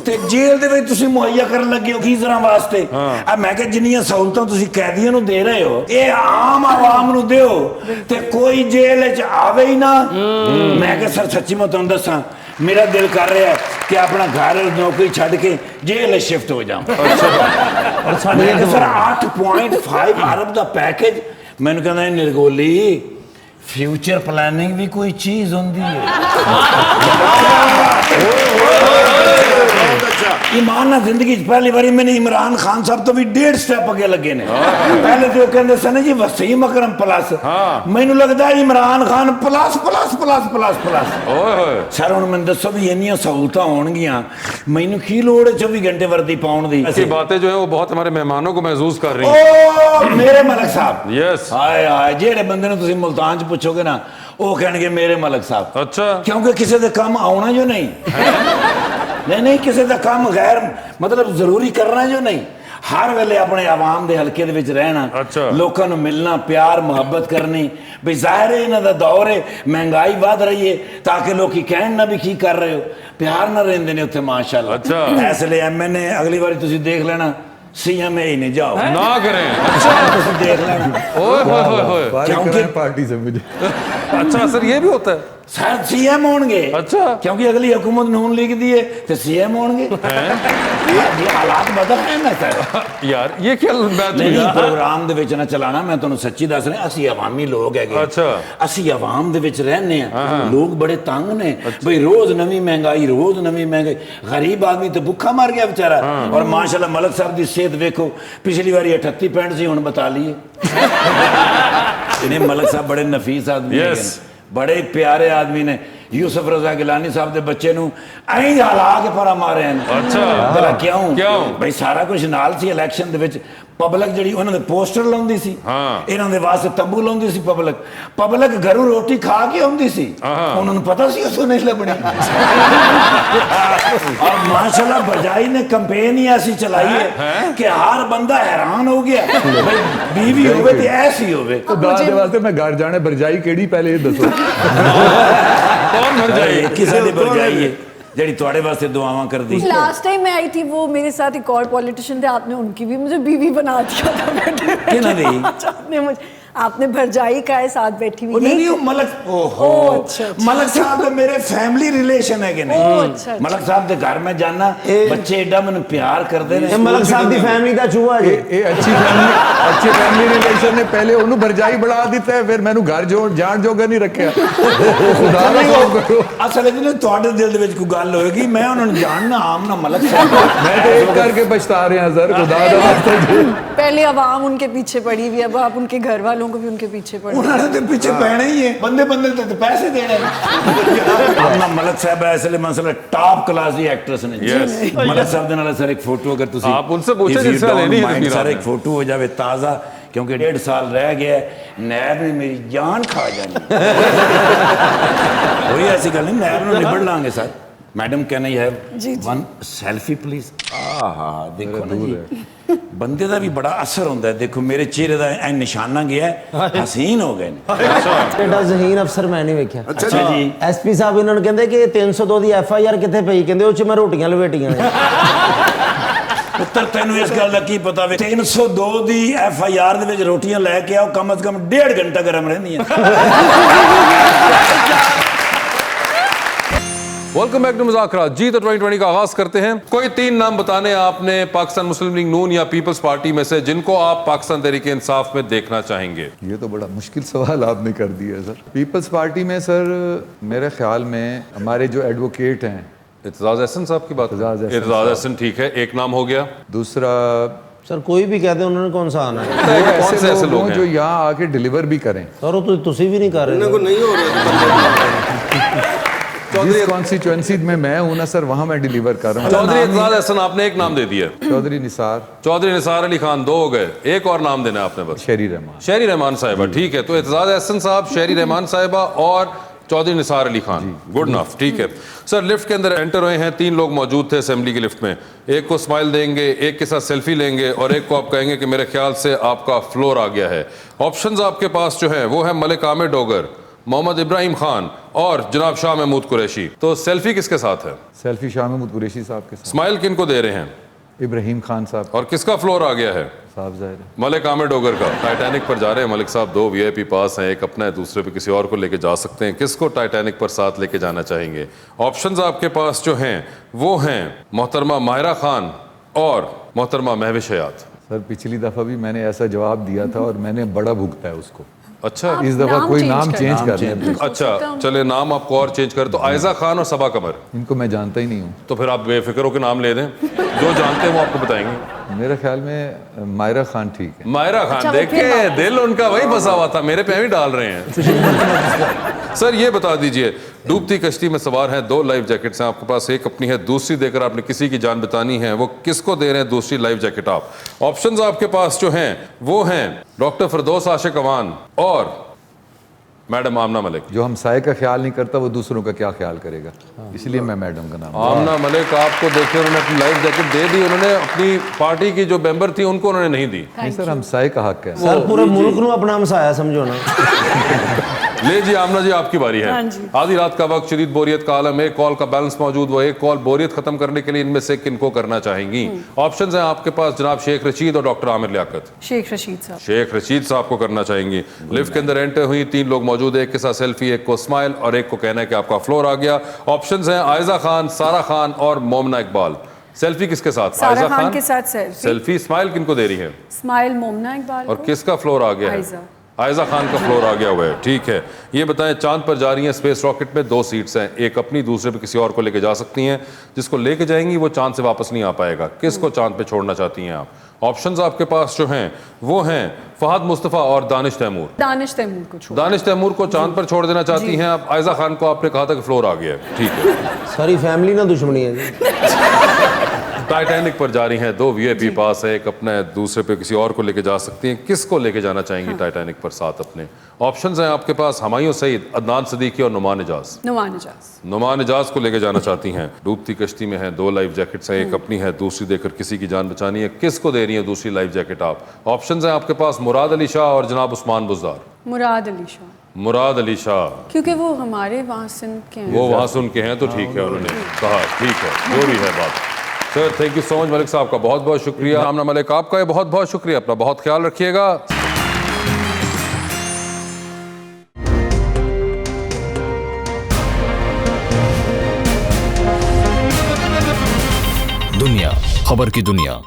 [SPEAKER 8] ਤੇ ਜੇਲ੍ਹ ਦੇ ਵਿੱਚ ਤੁਸੀਂ ਮੁਹੱਈਆ ਕਰਨ ਲੱਗੇ ਹੋ ਗੀਜ਼ਰਾਂ ਵਾਸਤੇ। ਆ ਮੈਂ ਕਿਹਾ ਜਿੰਨੀਆਂ ਸਹੂਲਤਾਂ ਤੁਸੀਂ ਕੈਦੀਆਂ ਨੂੰ ਦੇ ਰਹੇ ਹੋ, ਇਹ ਆਮ ਆਵਾਮ ਨੂੰ ਦਿਓ ਤੇ ਕੋਈ ਜੇਲ੍ਹ 'ਚ ਆਵੇ ਹੀ ਨਾ। ਮੈਂ ਕਿਹਾ ਸਰ ਸੱਚੀ ਮੈਂ ਤੁਹਾਨੂੰ ਦੱਸਾਂ ਮੇਰਾ ਦਿਲ ਕਰ ਰਿਹਾ ਹੈ ਕਿ ਆਪਣਾ ਘਰ ਨੌਕਰੀ ਛੱਡ ਕੇ ਜੇਲ੍ਹ ਸ਼ਿਫਟ ਹੋ ਜਾਵਾਂ।
[SPEAKER 4] ਔਰ ਸਾਡੇ
[SPEAKER 8] ਮੈਂ ਕਿਹਾ ਸਰ 8.5 ਅਰਬ ਦਾ ਪੈਕੇਜ। ਮੈਨੂੰ ਕਹਿੰਦਾ ਨਿਰਗੋਲੀ ਫਿਊਚਰ ਪਲਾਨਿੰਗ ਵੀ ਕੋਈ ਚੀਜ਼ ਹੁੰਦੀ ਹੈ। ईमान ना जिंदगी पहली बारी मैंने इमरान खान साहब तो भी 1.5 स्टेप अगे लगे ने। पहले तो कहते सन जी वसीम अकरम प्लस, मैनू लगता है Imran Khan plus plus plus plus plus. Sir हुण मैनूं दसो भी इन्नियां सहूलतां होणगियां मैनू की लोड़ है 24 घंटे वर्दी पाउण दी।
[SPEAKER 2] ऐसी बातें जो है वो बहुत हमारे मेहमानों को महसूस कर रही हैं।
[SPEAKER 8] ओ मेरे मलक साहब,
[SPEAKER 2] यस,
[SPEAKER 8] हाय हाय जेड़े बंदे नूं तुसीं मुल्तान च पुछोगे ना वो कहणगे मेरे मलक साहब।
[SPEAKER 2] अच्छा,
[SPEAKER 8] क्योंकि किसी दे काम आउणा जो नहीं नहीं किसी का काम गैर मतलब जरूरी करना जो नहीं, हर वेले अपने आवाम दे हल्के दे विच रहना।
[SPEAKER 2] अच्छा।
[SPEAKER 8] लोकां नूं मिलना, प्यार मुहब्बत करनी। भी जाहिर है इन्हां दा दौर है, महंगाई वध रही है ताकि लोग कहण ना भी की कर रहे हो, प्यार ना रहिंदे ने उत्थे माशाअल्लाह।
[SPEAKER 2] अच्छा।
[SPEAKER 8] इसलिए एमएनए अगली बारी तुसीं देख लेना सीएम ही नहीं जाओ
[SPEAKER 2] ना करें।
[SPEAKER 8] अच्छा तुसीं देख लेना।
[SPEAKER 2] ओए होए होए होए।
[SPEAKER 8] क्योंकि
[SPEAKER 6] पार्टी से मुझे
[SPEAKER 2] अच्छा सर ये भी होता है।
[SPEAKER 8] सर सीएम होंगे।
[SPEAKER 2] अच्छा।
[SPEAKER 8] क्योंकि अगली हुकूमत नून लीग दी है तो सीएम होंगे। ये हालात बदल रहे हैं सर।
[SPEAKER 2] यार ये क्या बात हुई?
[SPEAKER 8] नहीं प्रोग्राम दे विच ना चलाना, मैं तुहानू सच्ची दस रहा असी अवामी लोग है।
[SPEAKER 2] अच्छा।
[SPEAKER 8] असी अवाम दे विच रहने हैं, लोग बड़े तंग ने। भाई रोज नवी महंगाई, रोज नवी महंगाई। गरीब आदमी तो भुखा मर गया बेचारा। और माशाल्लाह मलक साहब की सेहत देखो, पिछली बारी 38 पैंट सी, हुण 42 इन्हें मलक साहब बड़े नफीस आदमी हैं, बड़े प्यारे आदमी ने। यूसुफ रजा गिलानी साहब के बच्चे नूं ऐं हला के परा मारे हैं।
[SPEAKER 2] अच्छा
[SPEAKER 8] क्यों भाई सारा कुछ नाल सी इलेक्शन दे विच पब्लिक जिहड़ी उन्हां दे पोस्टर लाउंदी सी, इन्हां दे वास्ते तंबू लाउंदी सी। पब्लिक घरों रोटी खा के आउंदी सी, उन्हां नूं पता सी उसों नहीं लभणी। और माशाल्लाह बजाई ने कैंपेन ही ऐसी चलाई है कि हर बंदा हैरान हो गया भाई बीवी होवे ते ऐसी होवे।
[SPEAKER 6] तो दादे वास्ते मैं घर जाने भरजाई केड़ी पहले ये दसो।
[SPEAKER 2] कौन भरजाई?
[SPEAKER 8] किसी दी भरजाई है जेड़ी तुम्हारे वास्ते दुआवां कर दी।
[SPEAKER 7] लास्ट टाइम मैं आई थी वो मेरे साथ एक और पॉलिटिशियन थे, आपने उनकी भी मुझे बीवी बना दिया था बैठे बैठे।
[SPEAKER 8] किन्होंने दी?
[SPEAKER 7] आपने मुझे आपने भरजाई का है साथ बैठी हुई।
[SPEAKER 8] नहीं वो मलक ओहो
[SPEAKER 7] अच्छा।
[SPEAKER 8] मलक साहब तो मेरे फैमिली रिलेशन है कि नहीं।
[SPEAKER 7] अच्छा।
[SPEAKER 8] मलक साहब के घर में जाना बच्चे एडा मैंने प्यार करते हैं।
[SPEAKER 4] मलक साहब की फैमिली का चूहा जी।
[SPEAKER 6] ये अच्छी फैमिली रिलेशन ने पहले उन्होंने भरजाई बढ़ा दिता है, फिर मैनू घर जो जान जोगा नहीं रखा। खुदा दा खौफ करो।
[SPEAKER 8] असल में ਤੁਹਾਡੇ दिल ਦੇ ਵਿੱਚ ਕੋਈ ਗੱਲ ਹੋਏਗੀ मैं उन्होंने जानना आम ना मलक साहब।
[SPEAKER 6] मैं तो एक करके पछता रहे हैं सर, खुदा दा वास्ते जी।
[SPEAKER 7] पहले अवाम उनके पीछे पड़ी हुई है, अब आप उनके घर वालों को भी उनके पीछे पड़।
[SPEAKER 8] उन्होंने तो पीछे पहने ही है, बंदे बंदे तो पैसे देने अपना मलक साहब है इसलिए मसला टॉप क्लास दी एक्ट्रेस ने। मलक साहब दे नाल सर एक फोटो अगर तुसी
[SPEAKER 2] आप उनसे पूछे जिससे लेनी है
[SPEAKER 8] सर एक फोटो हो जावे ताज़ा, क्योंकि 1.5 साल रह गया नैब ने मेरी जान खा जानी। कोई ऐसी गल नहीं, नैब ने निबड़ लांगे sir. Madam can I have one selfie please. आहा देखो ना जी बंदे का भी बड़ा असर होता है। देखो मेरे चेहरे का ऐ निशाना गया है, हसीन हो गए
[SPEAKER 4] एडा ज़हीन अफसर मैं नहीं वेख्या।
[SPEAKER 8] अच्छा जी
[SPEAKER 4] एसपी साहब इन्होंने कहते कि 302 की FIR कितने पई, कहते उस मैं रोटियां लपेटियां ने।
[SPEAKER 8] पुत्र तेनू इस गल का की पता वे 302 की FIR दे विच रोटियां लैके आओ कम से कम 1.5 घंटा गर्म रहंदियां।
[SPEAKER 2] वेलकम बैक टू मुज़ाकरात जी। तो 2020 का आगाज करते हैं। कोई 3 नाम बताने आपने पाकिस्तान मुस्लिम लीग नून या पीपल्स पार्टी में से जिनको आप पाकिस्तान तहरीक इंसाफ में देखना चाहेंगे।
[SPEAKER 6] ये तो बड़ा मुश्किल सवाल आपने कर दिया सर। पीपल्स पार्टी में सर मेरे ख्याल में हमारे जो एडवोकेट हैं,
[SPEAKER 2] इत्तेज़ाज़ एहसन साहब की बात। इत्तेज़ाज़ एहसन ठीक है, एक नाम हो गया।
[SPEAKER 6] दूसरा
[SPEAKER 4] सर कोई भी कहते उन्होंने कौन सा आना है।
[SPEAKER 2] कौन से ऐसे लोग
[SPEAKER 6] जो
[SPEAKER 2] हैं
[SPEAKER 6] यहाँ आके डिलीवर भी करें।
[SPEAKER 4] सर तो तुसी भी नहीं कर रहे।
[SPEAKER 6] जिस कॉन्स्टिट्यूएंसी में मैं हूं ना सर वहां मैं डिलीवर कर रहा हूँ।
[SPEAKER 2] चौधरी इत्तेज़ाज़ एहसन आपने एक नाम दे दिया।
[SPEAKER 6] चौधरी निसार,
[SPEAKER 2] चौधरी निसार अली खान 2 हो गए, एक और नाम देना आपने बस।
[SPEAKER 6] शहरी रहमान,
[SPEAKER 2] शहरी रहमान साहिबा ठीक है। तो इत्तेज़ाज़ एहसन साहब, शहरी रहमान साहिबा और चौधरी निसार अली खान, गुड इनफ ठीक है। सर लिफ्ट के अंदर एंटर हुए हैं, 3 लोग मौजूद थे असेंबली की लिफ्ट में। एक को स्माइल देंगे, एक के साथ सेल्फी लेंगे और एक को आप कहेंगे कि मेरे ख्याल से आपका फ्लोर आ गया है। ऑप्शंस आपके पास जो हैं वो है मलिक आमिर डोगर, मोहम्मद इब्राहिम खान और जनाब शाह महमूद कुरैशी। तो सेल्फी किसके साथ है?
[SPEAKER 6] सेल्फी शाह महमूद कुरैशी साहब के साथ।
[SPEAKER 2] स्माइल किनको दे रहे हैं?
[SPEAKER 6] इब्राहिम खान साहब।
[SPEAKER 2] और किसका फ्लोर आ गया है?
[SPEAKER 6] साफ जाहिर है।
[SPEAKER 2] मलिक आमिर डोगर का टाइटैनिक पर जा रहे हैं मलिक साहब, 2 वीआईपी पास हैं, एक अपना है, दूसरे पे किसी और को लेके जा सकते हैं। किसको टाइटैनिक पर साथ लेके जाना चाहेंगे? ऑप्शंस आपके पास जो हैं वो हैं मोहतरमा माहिरा खान और मोहतरमा महविश हयात।
[SPEAKER 6] सर पिछली दफ़ा भी मैंने ऐसा जवाब दिया था और मैंने बड़ा भुगता है उसको।
[SPEAKER 2] अच्छा,
[SPEAKER 6] इस दफ़ा
[SPEAKER 7] नाम
[SPEAKER 6] कोई
[SPEAKER 7] change
[SPEAKER 6] नाम
[SPEAKER 7] करना।
[SPEAKER 6] चेंज कर लें।
[SPEAKER 2] अच्छा चले नाम आपको और चेंज कर, तो आयजा खान और सबा कमर,
[SPEAKER 6] इनको मैं जानता ही नहीं हूँ।
[SPEAKER 2] तो फिर आप बेफिक्र होकर नाम ले दें, जो जानते हैं वो आपको बताएंगे।
[SPEAKER 6] मेरे ख्याल में मायरा खान ठीक है।
[SPEAKER 2] मायरा खान,
[SPEAKER 7] अच्छा, वो फिर
[SPEAKER 2] देखे
[SPEAKER 7] वापस।
[SPEAKER 2] दिल उनका वही फंसा हुआ था, मेरे पे भी डाल रहे हैं। सर ये बता दीजिए, डूबती कश्ती में सवार हैं, 2 लाइफ जैकेट्स हैं आपके पास, एक अपनी है, दूसरी देकर आपने किसी की जान बचानी है, वो किसको दे रहे हैं दूसरी लाइफ जैकेट आप? ऑप्शंस आपके पास जो हैं वो हैं डॉक्टर फिरदौस आशिक अवान और मैडम आमना मलिक।
[SPEAKER 6] जो हमसाये का ख्याल नहीं करता वो दूसरों का क्या ख्याल करेगा, इसलिए मैं मैडम का नाम।
[SPEAKER 2] आमना मलिक आपको देखिए, उन्होंने अपनी लाइफ जैकेट दे दी, उन्होंने अपनी पार्टी की जो मेंबर थी उनको उन्होंने नहीं दी।
[SPEAKER 6] नहीं सर, हमसाये का हक है।
[SPEAKER 4] सर पूरे मुल्क ਨੂੰ अपना हमसाया समझो ना।
[SPEAKER 2] ले जी आमना जी, आपकी बारी है।
[SPEAKER 7] हाँ जी।
[SPEAKER 2] आधी रात का वक्त, शदीद बोरियत का आलम, एक कॉल का बैलेंस मौजूद, वो एक कॉल बोरियत खत्म करने के लिए इनमें से किनको करना चाहेंगी? ऑप्शंस हैं आपके पास जनाब शेख रशीद और डॉक्टर आमिर लियाकत।
[SPEAKER 7] शेख रशीद साहब।
[SPEAKER 2] शेख रशीद साहब को करना चाहेंगी। लिफ्ट के अंदर एंटर हुई, 3 लोग मौजूद है, एक के साथ सेल्फी, एक को स्माइल और एक को कहना है कि आपका फ्लोर आ गया। ऑप्शंस हैं आयजा खान, सारा खान और मोमना इकबाल। सेल्फी किसके साथ?
[SPEAKER 7] सारा खान के साथ सेल्फी।
[SPEAKER 2] सेल्फी। स्माइल किनको दे रही है?
[SPEAKER 7] स्माइल मोमना इकबाल
[SPEAKER 2] और
[SPEAKER 7] को।
[SPEAKER 2] किसका फ्लोर आ गया है?
[SPEAKER 7] आयजा।
[SPEAKER 2] आयजा खान का फ्लोर आ गया हुआ है, ठीक है। ये बताएं, चांद पर जा रही हैं स्पेस रॉकेट में, 2 सीट्स हैं, एक अपनी, दूसरे पे किसी और को लेके जा सकती हैं। जिसको लेके जाएंगी वो चांद से वापस नहीं आ पाएगा। किसको चांद पे छोड़ना चाहती हैं आप? ऑप्शंस आपके पास जो हैं वो हैं फहद मुस्तफ़ा और दानिश तैमूर।
[SPEAKER 7] दानिश तैमूर को छोड़।
[SPEAKER 2] दानिश तैमूर को चांद पर छोड़ देना चाहती हैं आप। आयजा खान को आपने कहा था कि फ्लोर आ गया है, ठीक है।
[SPEAKER 4] सारी फैमिली ना दुश्मनी है जी।
[SPEAKER 2] टाइटैनिक पर जा रही हैं, 2 वीआईपी पास है, एक अपना है, दूसरे पे किसी और को लेके जा सकती हैं। किसको लेके जाना चाहेंगी टाइटैनिक पर साथ अपने? ऑप्शंस हैं आपके पास हुमायूं सईद, अदनान सदीकी और नुमान इजाज।
[SPEAKER 7] नुमान इजाज।
[SPEAKER 2] नुमान इजाज को लेके जाना चाहती हैं। डूबती कश्ती में हैं, 2 लाइफ जैकेट्स हैं, एक अपनी है, दूसरी देकर किसी की जान बचानी है। किसको दे रही है दूसरी लाइफ जैकेट आप? ऑप्शंस हैं आपके पास मुराद अली शाह और जनाब उस्मान बुज़दार।
[SPEAKER 7] मुराद अली शाह।
[SPEAKER 2] मुराद अली शाह,
[SPEAKER 7] क्योंकि वो हमारे वहाँ सिंध के हैं।
[SPEAKER 2] वो वहां सुन के हैं तो ठीक है, उन्होंने कहा ठीक है, जो भी है बात। Sir thank you so much, Malik साहब का बहुत बहुत शुक्रिया। आमना मलिक आपका ये बहुत बहुत शुक्रिया, अपना बहुत ख्याल रखिएगा।
[SPEAKER 9] दुनिया खबर की दुनिया।